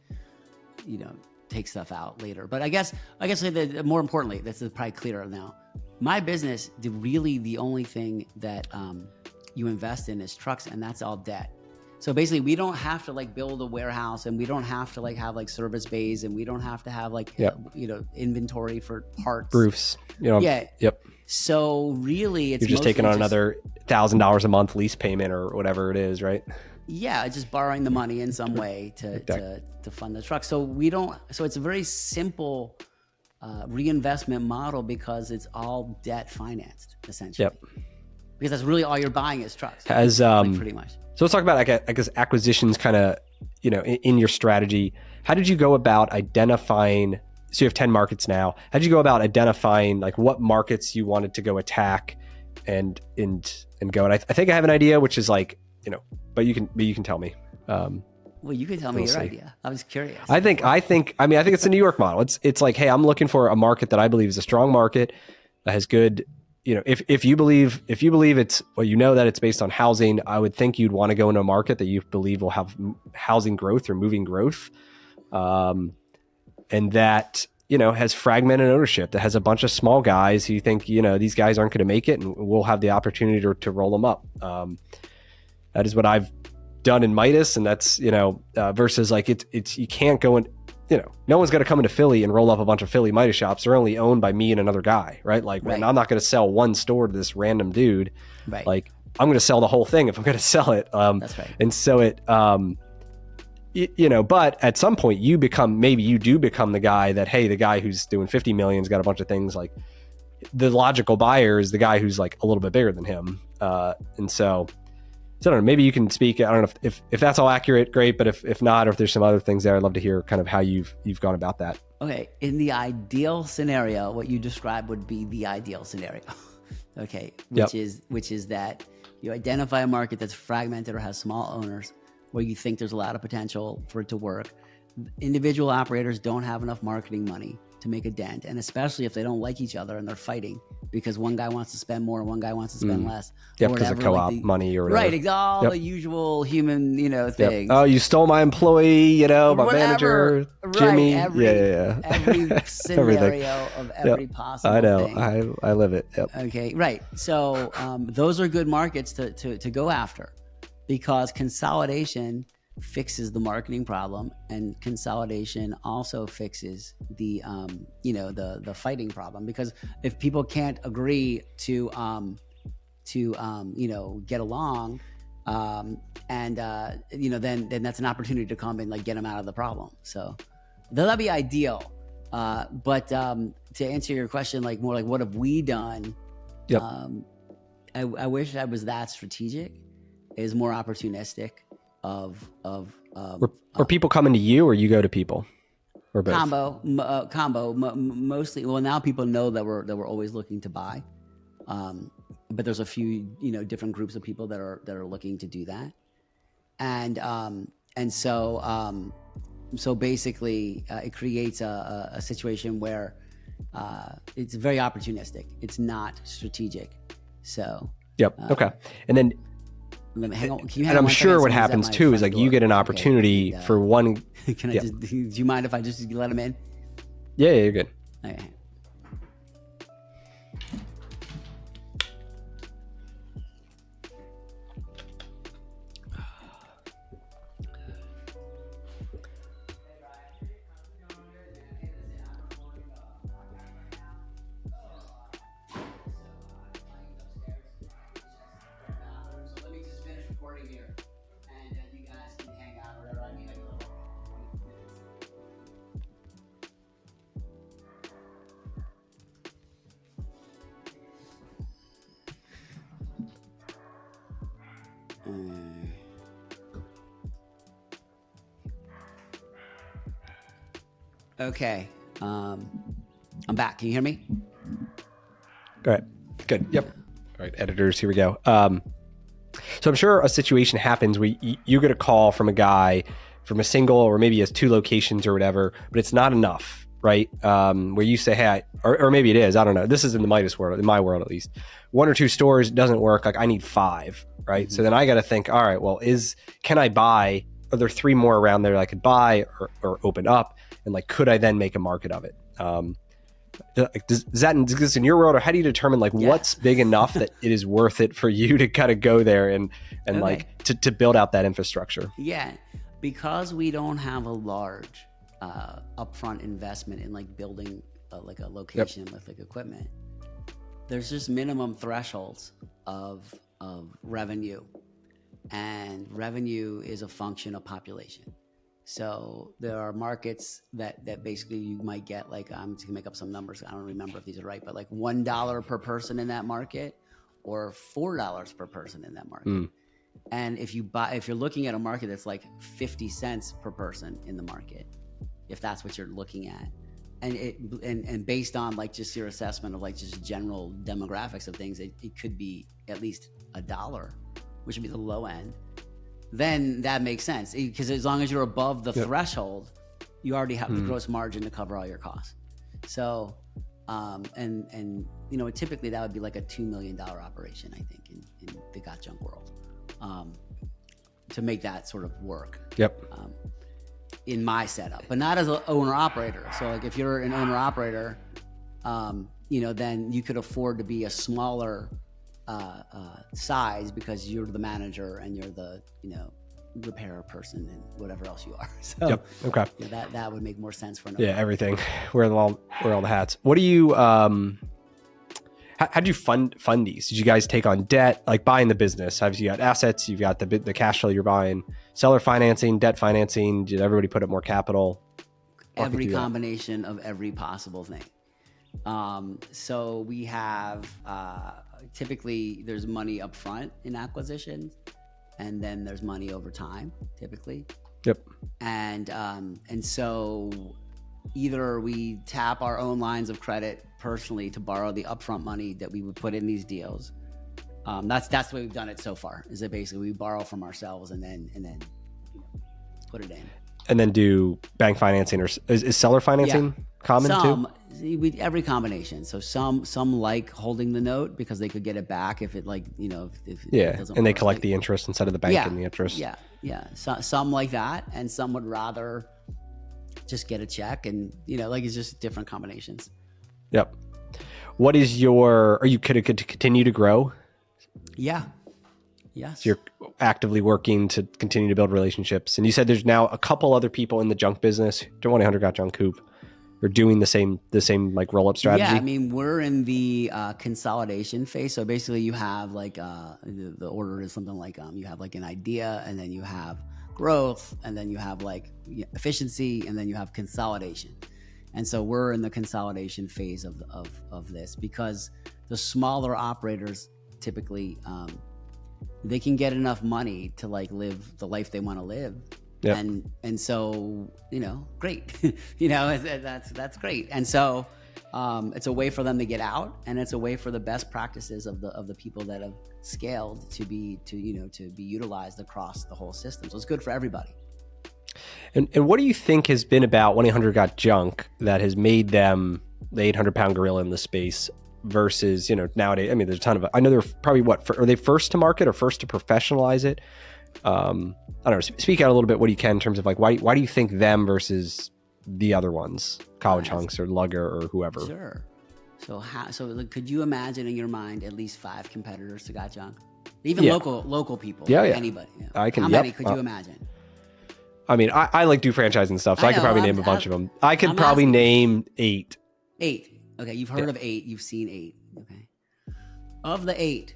take stuff out later. But I guess that more importantly, this is probably clearer now. My business, the only thing that you invest in is trucks, and that's all debt. So basically, we don't have to like build a warehouse, and we don't have to like have like service bays, and we don't have to have like inventory for parts, roofs. Yep. So really, you're just taking on another $1,000 a month lease payment or whatever it is, right? Yeah, just borrowing the money in some way to fund the truck. So it's a very simple reinvestment model because it's all debt financed essentially. Yep. Because that's really all you're buying is trucks. Pretty much. So let's talk about I guess acquisitions kind of, in your strategy. How did you go about identifying, so you have 10 markets now. How did you go about identifying like what markets you wanted to go attack and go? And I think I have an idea, which is like, but you can tell me. Well, you can tell me your idea. I was curious. I think it's the New York model. It's like, hey, I'm looking for a market that I believe is a strong market that has good, if you believe it's, well, that it's based on housing, I would think you'd want to go into a market that you believe will have housing growth or moving growth. And that, has fragmented ownership, that has a bunch of small guys who think, these guys aren't going to make it and we'll have the opportunity to roll them up. That is what I've done in Midas. And that's, versus like it's, you can't go in, no one's going to come into Philly and roll up a bunch of Philly Midas shops. They're only owned by me and another guy, right? Like when I'm not going to sell one store to this random dude, right. Like I'm going to sell the whole thing if I'm going to sell it. That's right. And so it, but at some point you do become the guy that, hey, the guy who's doing 50 million's got a bunch of things, like the logical buyer is the guy who's like a little bit bigger than him. And so I don't know, maybe you can speak. I don't know if that's all accurate, great. But if not, or if there's some other things there, I'd love to hear kind of how you've gone about that. Okay. In the ideal scenario, what you described would be the ideal scenario. Okay. Which is that you identify a market that's fragmented or has small owners where you think there's a lot of potential for it to work. Individual operators don't have enough marketing money to make a dent. And especially if they don't like each other and they're fighting because one guy wants to spend more, one guy wants to spend less. Yeah, because of co-op money or whatever. Right, all the usual human, things. Oh, you stole my employee, my manager, Jimmy. Every scenario of every possible thing. I know, I live it. Yep. Okay, right. So those are good markets to go after because consolidation fixes the marketing problem, and consolidation also fixes the fighting problem, because if people can't agree to get along, then that's an opportunity to come and like get them out of the problem. So that'd be ideal. But to answer your question, like more like what have we done? Yep. I wish I was that strategic. Is more opportunistic. Were people coming to you or you go to people? or both? Combo, mostly. Well, now people know that we're always looking to buy, but there's a few different groups of people that are looking to do that, and so basically it creates a situation where it's very opportunistic. It's not strategic. So yep. Okay. And then hang on. And I'm sure what happens too is like you get an opportunity for one. Can I just? Do you mind if I just let him in? Yeah, you're good. Okay. Okay. I'm back. Can you hear me? Go ahead. Good. Yep. All right, editors, here we go. So I'm sure a situation happens where you get a call from a guy from a single, or maybe he has 2 locations or whatever, but it's not enough, right? Where you say, hey, or maybe it is, I don't know. This is in the Midas world, in my world at least. 1 or 2 stores doesn't work. Like I need 5, right? Mm-hmm. So then I got to think, all right, well, can I buy? Are there 3 more around there that I could buy or open up? And like, could I then make a market of it? Does that exist in your world, or how do you determine what's big enough that it is worth it for you to kind of go there and okay. like to build out that infrastructure? Yeah, because we don't have a large upfront investment in like building a location with like equipment. There's just minimum thresholds of revenue, and revenue is a function of population. So there are markets that basically you might get I'm just gonna make up some numbers. I don't remember if these are right, but like $1 per person in that market, or $4 per person in that market. Mm. And if you're looking at a market that's like 50 cents per person in the market, if that's what you're looking at, and based on like just your assessment of like just general demographics of things, it could be at least $1, which would be the low end. Then that makes sense, because as long as you're above the threshold, you already have the gross margin to cover all your costs. So, typically that would be like a $2 million operation, I think, in the Got Junk world, to make that sort of work. Yep. In my setup, but not as an owner operator. So like if you're an owner operator, then you could afford to be a smaller size because you're the manager and you're the repair person and whatever else you are. So yep. Okay. That would make more sense for everything. Wear all the hats. What do you how do you fund these? Did you guys take on debt, like buying the business? Obviously you got assets, you've got the cash flow you're buying, seller financing, debt financing. Did everybody put up more capital? Every combination of every possible thing. So we have typically there's money up front in acquisitions, and then there's money over time, typically. Yep. And so either we tap our own lines of credit personally to borrow the upfront money that we would put in these deals. That's the way we've done it so far, is that basically we borrow from ourselves and then put it in. And then do bank financing, or is seller financing common too? Every combination. So some like holding the note because they could get it back if it if it doesn't and they work. collect the interest instead of the bank and the interest. Yeah. So, some like that, and some would rather just get a check, and it's just different combinations. Yep. What is are you could continue to grow? Yeah. Yes. So you're actively working to continue to build relationships, and you said there's now a couple other people in the junk business. 1-800 Got Junk Coop are doing the same like roll up strategy. Yeah, I mean we're in the consolidation phase. So basically, you have the order is something like you have like an idea, and then you have growth, and then you have like efficiency, and then you have consolidation. And so we're in the consolidation phase of this, because the smaller operators typically they can get enough money to like live the life they want to live, Yep. And so, great. That's great. And so it's a way for them to get out, and it's a way for the best practices of the people that have scaled to be utilized across the whole system. So it's good for everybody. And what do you think has been about 1-800-GOT-JUNK that has made them the 800-pound gorilla in the space versus, nowadays? I mean, there's a ton of, I know they're probably are they first to market or first to professionalize it? I don't know. Speak out a little bit what you can in terms of like, why do you think them versus the other ones, College Hunks or Lugger or whoever? Sure. So could you imagine in your mind at least 5 competitors to GOT-JUNK? Even local people. Yeah. Anybody. I can. How many could you imagine? I mean, I like do franchising stuff, so I could probably name a bunch of them. I could probably name 8. 8. Okay, you've heard of 8. You've seen 8. Okay. Of the 8,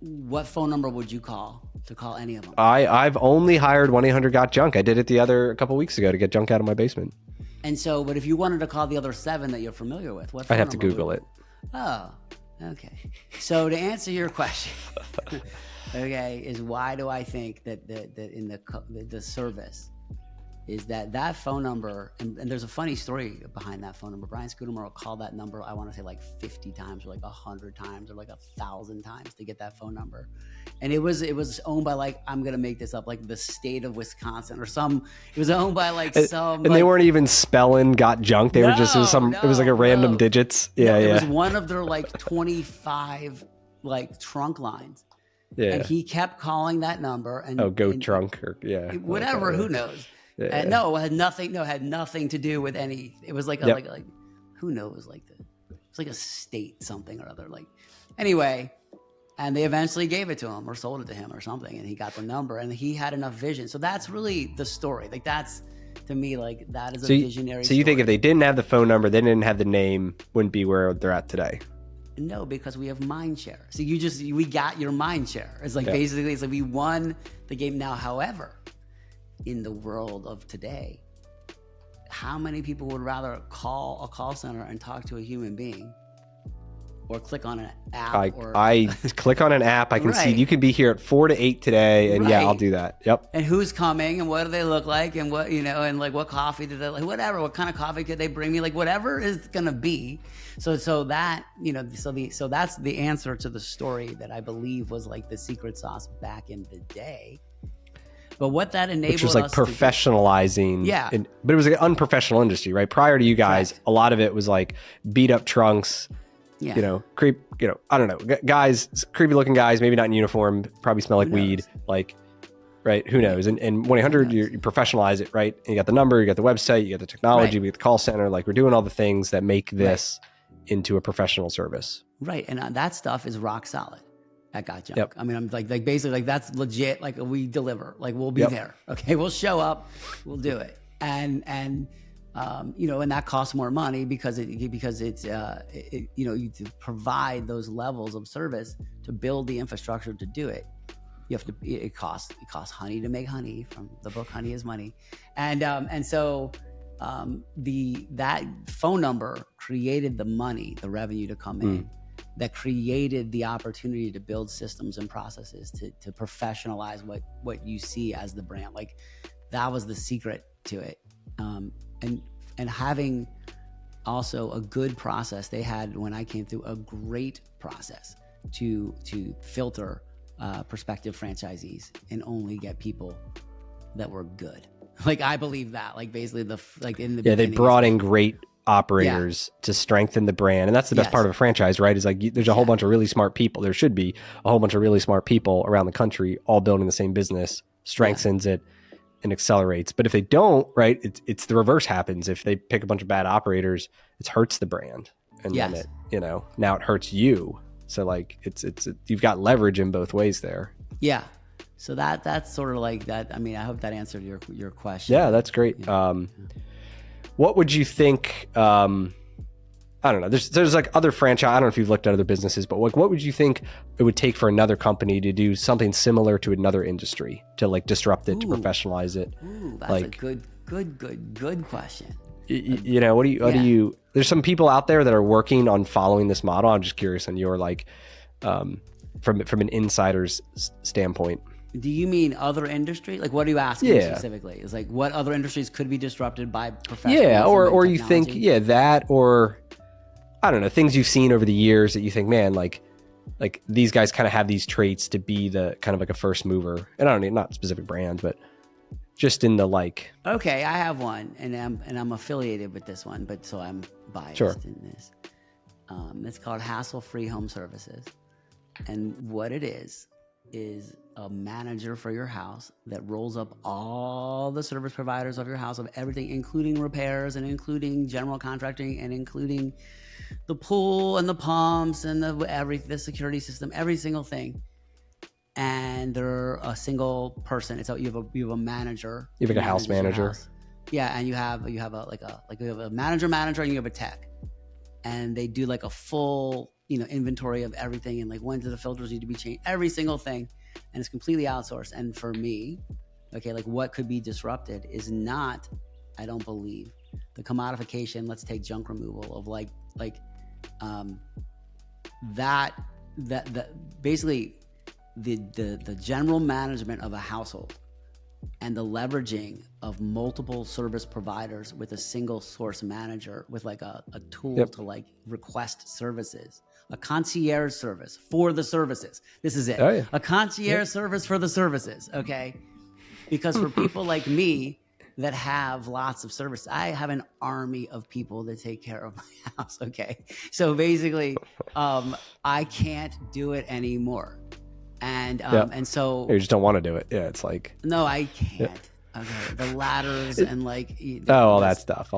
what phone number would you call to call any of them? I've only hired 1-800-GOT-JUNK. I did it a couple weeks ago to get junk out of my basement. And so, but if you wanted to call the other 7 that you're familiar with, what phone I'd have to Google it. Oh, okay. So to answer your question, okay, is why do I think that in the service is that phone number, and there's a funny story behind that phone number. Brian Scudamore will call that number, I want to say like 50 times or like 100 times or like 1,000 times to get that phone number. And it was owned by like, I'm going to make this up, like the state of Wisconsin or it was owned by like some. And they weren't even spelling GOT-JUNK. They were just, it was like a random digits. Yeah. It was one of their like 25 like trunk lines. Yeah. And he kept calling that number and trunk or whatever, who knows? Yeah. And no, it had nothing to do with any. It was like like who knows? It's like a state something or other. Like anyway, and they eventually gave it to him or sold it to him or something, and he got the number, and he had enough vision. So that's really the story. Like that's to me like that is a visionary. So you think if they didn't have the phone number, they didn't have the name, wouldn't be where they're at today? No, because we have mind share. So we got your mind share. It's like basically it's like we won the game now. However, in the world of today, how many people would rather call a call center and talk to a human being or click on an app? I click on an app. I can see you could be here at 4 to 8 today. And I'll do that. Yep. And who's coming and what do they look like and what, and like what coffee do they like, whatever, what kind of coffee could they bring me? Like whatever is going to be. So that, so that's the answer to the story that I believe was like the secret sauce back in the day. But what that enabled us, which was like professionalizing, but it was an unprofessional industry, right? Prior to you guys, a lot of it was like beat up trunks, I don't know, guys, creepy looking guys, maybe not in uniform, probably smell like weed, like, right? Who knows? And 1-800, you professionalize it, right? And you got the number, you got the website, you got the technology, we got the call center, like we're doing all the things that make this into a professional service. Right, and that stuff is rock solid. At GOT-JUNK. Yep. I mean, I'm like basically like that's legit. Like we deliver. Like we'll be there. Okay, we'll show up. We'll do it. And that costs more money because it's you to provide those levels of service to build the infrastructure to do it. You have to. It costs honey to make honey from the book Honey is Money, and so that phone number created the money, the revenue to come in. That created the opportunity to build systems and processes to professionalize what you see as the brand. Like that was the secret to it. And having also a good process. They had, when I came through, a great process to filter prospective franchisees and only get people that were good. Like I believe that, like basically they brought in great operators to strengthen the brand. And that's the best part of a franchise, right? Is like there's a whole bunch of really smart people. There should be a whole bunch of really smart people around the country all building the same business, strengthens it and accelerates. But if they don't, right, it's the reverse happens. If they pick a bunch of bad operators, it hurts the brand. And then it, now it hurts you. So like it's you've got leverage in both ways there. Yeah. So that's sort of like that. I mean, I hope that answered your question. Yeah, that's great. Yeah. What would you think? I don't know. There's like other franchise. I don't know if you've looked at other businesses, but like, what would you think it would take for another company to do something similar to another industry to like disrupt it, to professionalize it? Ooh, that's like a good question. What do you? There's some people out there that are working on following this model. I'm just curious on your like, from an insider's standpoint. Do you mean other industry? Like, what are you asking Yeah. specifically? Is like what other industries could be disrupted by professionals? Yeah, or you think, technology? that, or I don't know, things you've seen over the years that you think, man, like these guys kind of have these traits to be the kind of like a first mover. And I don't need not specific brands, but just in the like. Okay, I have one, and I'm affiliated with this one, but so I'm biased Sure. in this. It's called Hassle-Free Home Services, and what it is a manager for your house that rolls up all the service providers of your house, of everything, including repairs and including general contracting and including the pool and the pumps and the security system, every single thing. And they're a single person. It's you have a manager. You have like a house manager. Yeah, and you have a manager, and you have a tech, and they do like a full inventory of everything, and like when do the filters need to be changed, every single thing, and it's completely outsourced. And for me, okay, like what could be disrupted is not, I don't believe, the commodification. Let's take junk removal of that basically the general management of a household and the leveraging of multiple service providers with a single source manager with like a tool to like request services, a concierge service for the services. This is it. Oh, yeah. A concierge service for the services. Okay. Because for people like me that have lots of services, I have an army of people that take care of my house. Okay. So basically, I can't do it anymore. And so you just don't want to do it. Yeah. It's like, no, I can't. Okay. The ladders and like, all that stuff.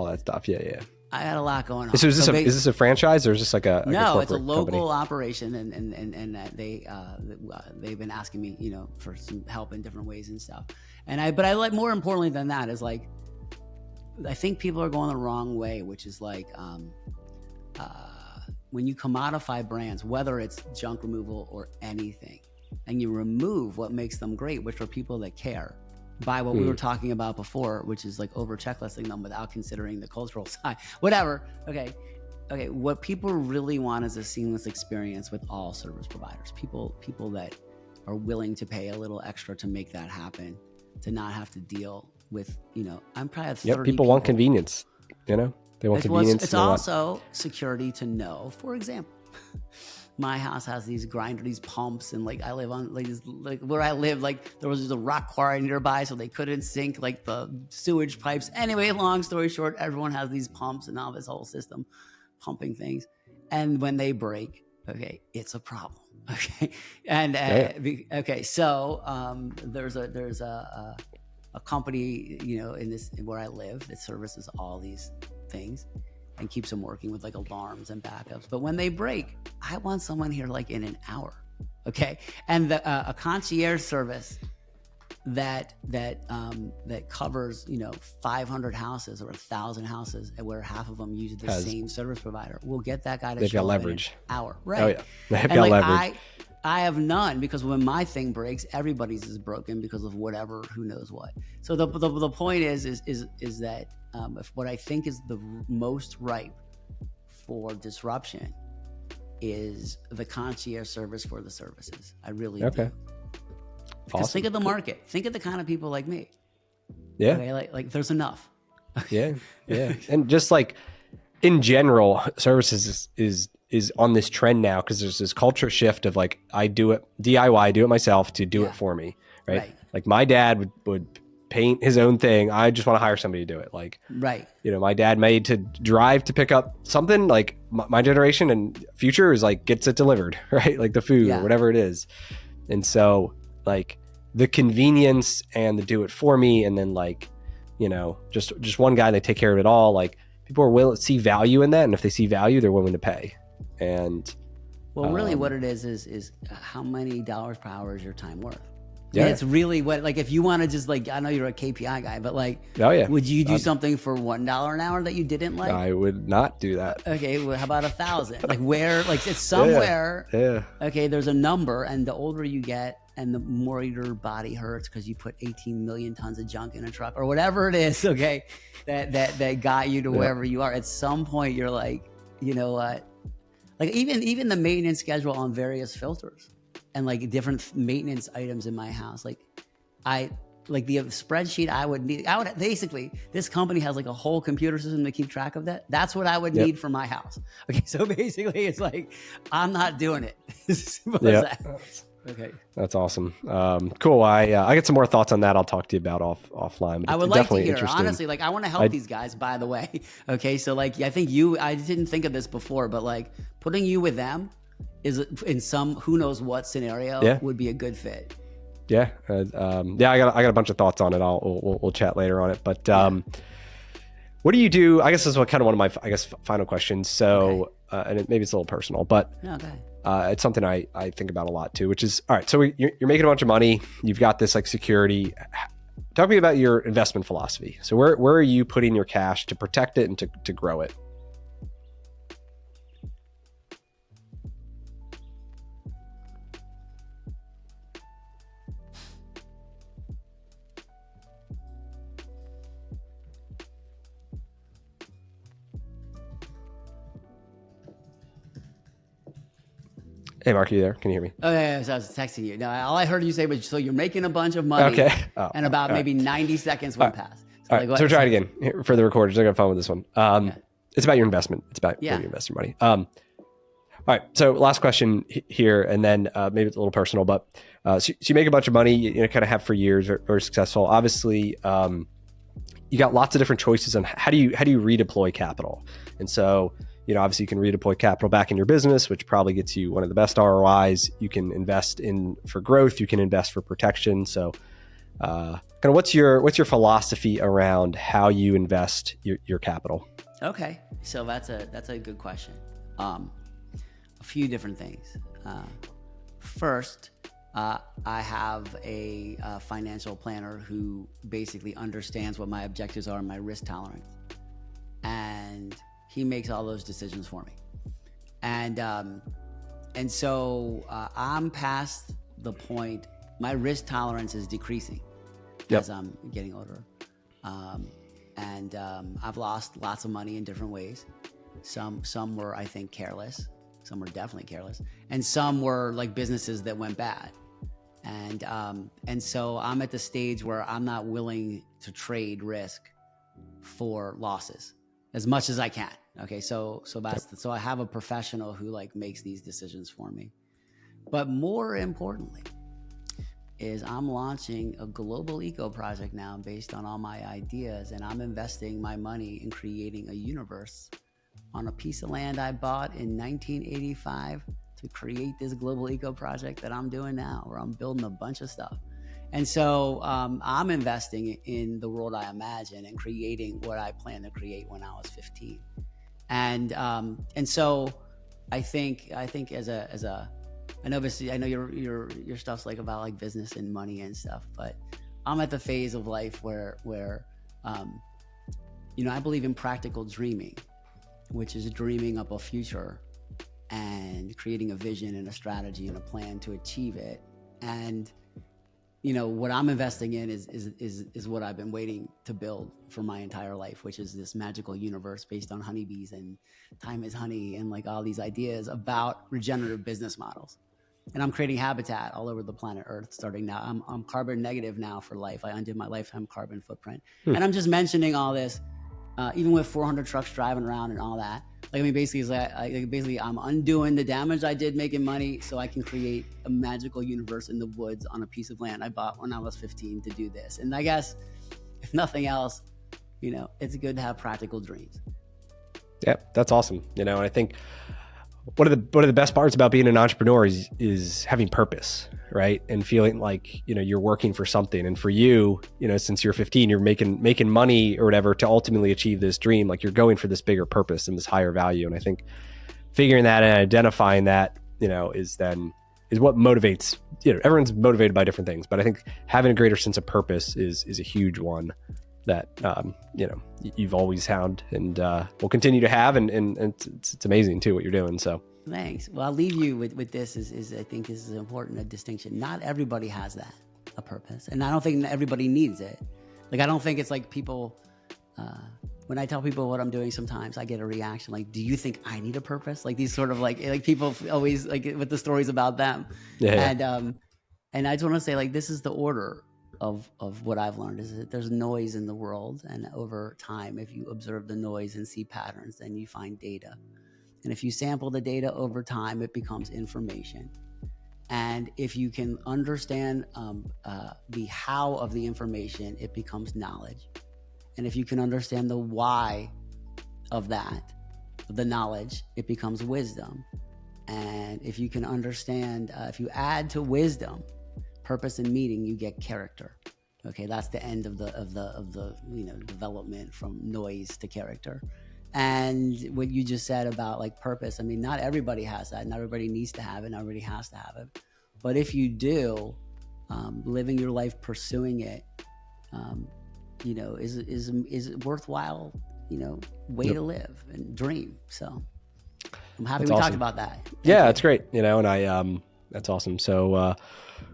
Yeah. I had a lot going on. So is this a franchise or is this like a no? It's a local company? operation, and they've been asking me, for some help in different ways and stuff. But I like, more importantly than that is like, I think people are going the wrong way, which is like, when you commodify brands, whether it's junk removal or anything, and you remove what makes them great, which are people that care, by what we were talking about before, which is like over checklisting them without considering the cultural side, whatever. Okay. What people really want is a seamless experience with all service providers. People that are willing to pay a little extra to make that happen, to not have to deal with, I'm probably at 30 people want convenience, they want convenience. It's also security to know, for example, my house has these these pumps, and like I live on like where I live, like there was just a rock quarry nearby, so they couldn't sink like the sewage pipes. Anyway, long story short, everyone has these pumps and all this whole system pumping things, and when they break, okay, it's a problem. Okay, and okay, so there's a company in where I live that services all these things and keeps them working with like alarms and backups. But when they break, I want someone here like in an hour. Okay. And a concierge service that covers, 500 houses or 1,000 houses, where half of them use the same service provider, will get that guy to show up in an hour. Right. Oh yeah. They've got leverage. I have none, because when my thing breaks, everybody's is broken because of whatever, who knows what. So the point is that if what I think is the most ripe for disruption is the concierge service for the services. I really do. Because think of the market. Think of the kind of people like me. Yeah. Okay, like there's enough. Yeah. And just like in general, services is on this trend now, because there's this culture shift of like, I do it DIY, do it myself, to do it for me. Right. Like my dad would paint his own thing. I just want to hire somebody to do it. Like, my dad made to drive to pick up something. Like my generation and future is like, gets it delivered, right? Like the food or whatever it is. And so like the convenience and the do it for me, and then like, just one guy, they take care of it all. Like people are willing to see value in that. And if they see value, they're willing to pay. And really what it is how many dollars per hour is your time worth? Yeah, it's really what, like, if you want to just like, I know you're a KPI guy, but like, would you do something for $1 an hour that you didn't like? I would not do that. Okay, well, how about 1,000? Like where, like it's somewhere. Yeah. Okay, there's a number, and the older you get, and the more your body hurts because you put 18 million tons of junk in a truck or whatever it is. Okay, that got you to wherever you are. At some point, you're like, you know what? Like even the maintenance schedule on various filters. and like different maintenance items in my house. Like the spreadsheet I would need. I would basically, this company has like a whole computer system to keep track of that. That's what I would need for my house. Okay. So basically it's like, I'm not doing it. Simple as that. Okay. That's awesome. Cool. I get some more thoughts on that. I'll talk to you about offline. But I would like to hear, honestly, like I want to help these guys, by the way. Okay. So like, I think I didn't think of this before, but like putting you with them is in some, who knows what scenario would be a good fit. Yeah. I got a bunch of thoughts on it. We'll chat later on it, but, what do you do? I guess this is kind of one of my, final questions. So, and maybe it's a little personal, but it's something I think about a lot too, which is, all right, so you're making a bunch of money. You've got this like security. Talk to me about your investment philosophy. So where are you putting your cash to protect it and to grow it? Hey, Mark, are you there? Can you hear me? Oh, yeah. So I was texting you. No, all I heard you say was, so you're making a bunch of money, and about maybe 90 seconds went past. So, all right. So try it again for the recorders. I got fun with this one. It's about your investment. It's about where you invest your money. All right. So last question here, and then maybe it's a little personal, but so you make a bunch of money, you kind of have for years, very successful. Obviously, you got lots of different choices on how do you redeploy capital. And so, obviously you can redeploy capital back in your business, which probably gets you one of the best ROIs. You can invest in for growth. You can invest for protection. So, kind of what's your philosophy around how you invest your capital? Okay, so that's a good question. A few different things. First, I have a financial planner who basically understands what my objectives are and my risk tolerance, and he makes all those decisions for me. And so I'm past the point, my risk tolerance is decreasing as I'm getting older. And I've lost lots of money in different ways. Some were, I think, careless. Some were definitely careless. And some were like businesses that went bad. And so I'm at the stage where I'm not willing to trade risk for losses as much as I can. Okay. So I have a professional who like makes these decisions for me. But more importantly is I'm launching a global eco project now based on all my ideas, and I'm investing my money in creating a universe on a piece of land I bought in 1985 to create this global eco project that I'm doing now, where I'm building a bunch of stuff. And so I'm investing in the world I imagine and creating what I plan to create when I was 15. And so I think as a I know your stuff's like about like business and money and stuff, but I'm at the phase of life where I believe in practical dreaming, which is dreaming up a future and creating a vision and a strategy and a plan to achieve it. And what I'm investing in is what I've been waiting to build for my entire life, which is this magical universe based on honeybees and time is honey and like all these ideas about regenerative business models. And I'm creating habitat all over the planet Earth starting now. I'm carbon negative now for life. I undid my lifetime carbon footprint. And I'm just mentioning all this, even with 400 trucks driving around and all that. Like, I mean, basically I'm undoing the damage I did making money so I can create a magical universe in the woods on a piece of land I bought when I was 15 to do this. And I guess if nothing else, it's good to have practical dreams. Yeah, that's awesome. And I think one of the best parts about being an entrepreneur is having purpose, right? And feeling like, you're working for something. And for you, since you're 15, you're making money or whatever to ultimately achieve this dream. Like you're going for this bigger purpose and this higher value. And I think figuring that and identifying that, is what motivates, everyone's motivated by different things, but I think having a greater sense of purpose is a huge one that, you've always had and will continue to have. And it's amazing too, what you're doing. So thanks. Well, I'll leave you with this is I think this is important, a distinction. Not everybody has that, a purpose. And I don't think everybody needs it. Like, I don't think it's like people when I tell people what I'm doing, sometimes I get a reaction like, do you think I need a purpose? Like these sort of like people always like with the stories about them. Yeah. And I just want to say, like, this is the order of what I've learned, is that there's noise in the world. And over time, if you observe the noise and see patterns, then you find data. And if you sample the data over time, it becomes information. And if you can understand the how of the information, it becomes knowledge. And if you can understand the why of that, the knowledge, it becomes wisdom. And if you can understand, if you add to wisdom, purpose and meaning, you get character. Okay, that's the end of the development from noise to character. And what you just said about like purpose, I mean, not everybody has that. Not everybody needs to have it. Not everybody has to have it. But if you do, living your life pursuing it, is worthwhile, way to live and dream. So I'm happy we talked about that. Yeah, that's great. And that's awesome. So,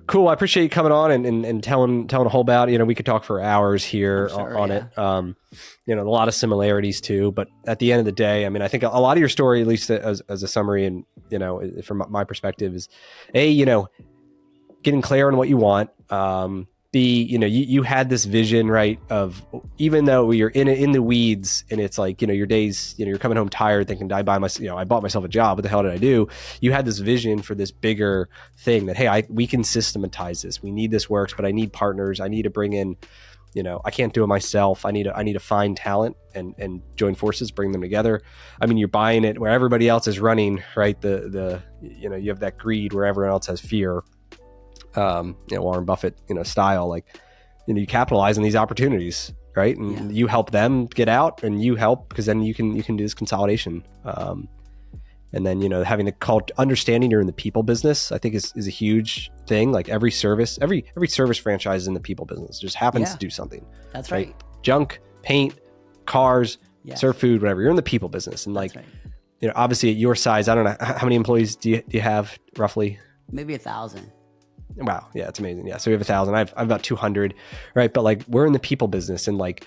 cool. I appreciate you coming on and telling a whole about, we could talk for hours here on it. A lot of similarities too, but at the end of the day, I mean, I think a lot of your story, at least as a summary and, from my perspective is getting clear on what you want. B, you had this vision, right, of even though you're in the weeds and it's like, your days, you're coming home tired thinking, I bought myself a job. What the hell did I do? You had this vision for this bigger thing that, hey, we can systematize this. We need this works, but I need partners. I need to bring in, I can't do it myself. I need to find talent and join forces, bring them together. I mean, you're buying it where everybody else is running, right? You have that greed where everyone else has fear. Warren Buffett, style, like, you capitalize on these opportunities, right? And you help them get out, and you help because then you can do this consolidation. And then, having the understanding you're in the people business, I think is a huge thing. Like every service franchise is in the people business, just happens to do something. That's right. Junk, paint, cars, serve food, whatever. You're in the people business. And obviously at your size, I don't know, how many employees do you have roughly? Maybe 1,000. Wow. Yeah. It's amazing. Yeah. So we have 1,000. I've about 200, right? But like, we're in the people business, and like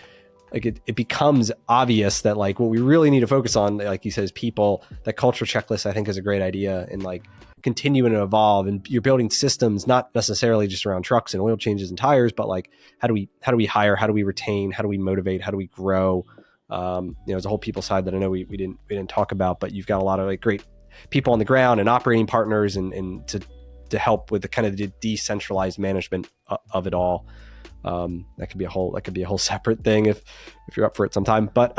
it becomes obvious that like what we really need to focus on, like you said, is people. That culture checklist, I think, is a great idea, and like continuing to evolve, and you're building systems, not necessarily just around trucks and oil changes and tires, but like, how do we hire? How do we retain? How do we motivate? How do we grow? There's a whole people side that I know we didn't talk about, but you've got a lot of like great people on the ground and operating partners and to help with the kind of the decentralized management of it all. That could be a whole separate thing if you're up for it sometime, but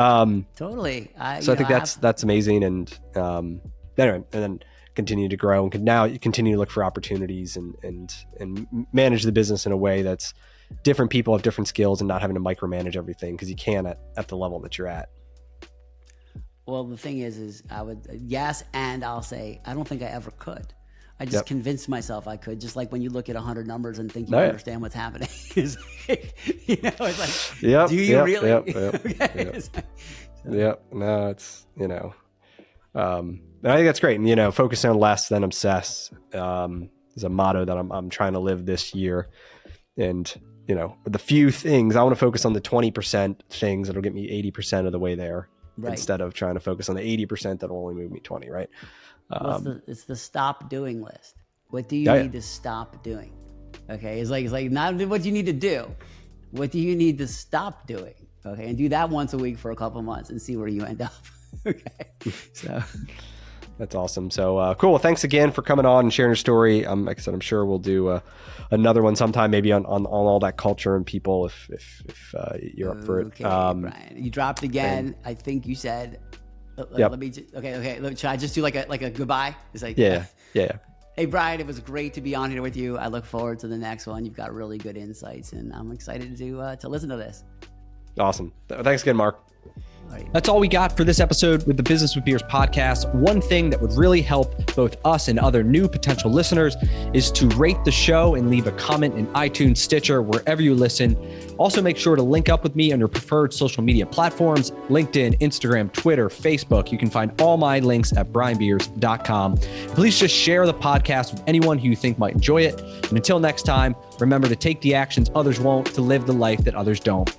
totally. I think that's amazing. And anyway, and then continue to grow and now you continue to look for opportunities and manage the business in a way that's different. People have different skills, and not having to micromanage everything, because you can at the level that you're at. Well, the thing is I would, yes. And I'll say, I don't think I ever could. I just convinced myself I could, just like when you look at 100 numbers and think you understand what's happening. It's like, it's like, do you really? No, it's, I think that's great. And, focus on less than obsess is a motto that I'm trying to live this year. And, the few things, I want to focus on the 20% things that'll get me 80% of the way there, instead of trying to focus on the 80% that'll only move me 20, right? It's the stop doing list. What do you need to stop doing? Okay. It's like not what you need to do. What do you need to stop doing? Okay. And do that once a week for a couple months and see where you end up. Okay. So that's awesome. So cool. Well, thanks again for coming on and sharing your story. Like I said, I'm sure we'll do another one sometime, maybe on all that culture and people if you're up for it. Okay, Brian, you dropped again. I think you said, let me should I just do like a goodbye? It's like, yeah. Hey, Brian, it was great to be on here with you. I look forward to the next one. You've got really good insights, and I'm excited to listen to this. Awesome. Thanks again, Mark. That's all we got for this episode with the Business with Beers podcast. One thing that would really help both us and other new potential listeners is to rate the show and leave a comment in iTunes, Stitcher, wherever you listen. Also, make sure to link up with me on your preferred social media platforms, LinkedIn, Instagram, Twitter, Facebook. You can find all my links at brianbeers.com. Please just share the podcast with anyone who you think might enjoy it. And until next time, remember to take the actions others won't, to live the life that others don't.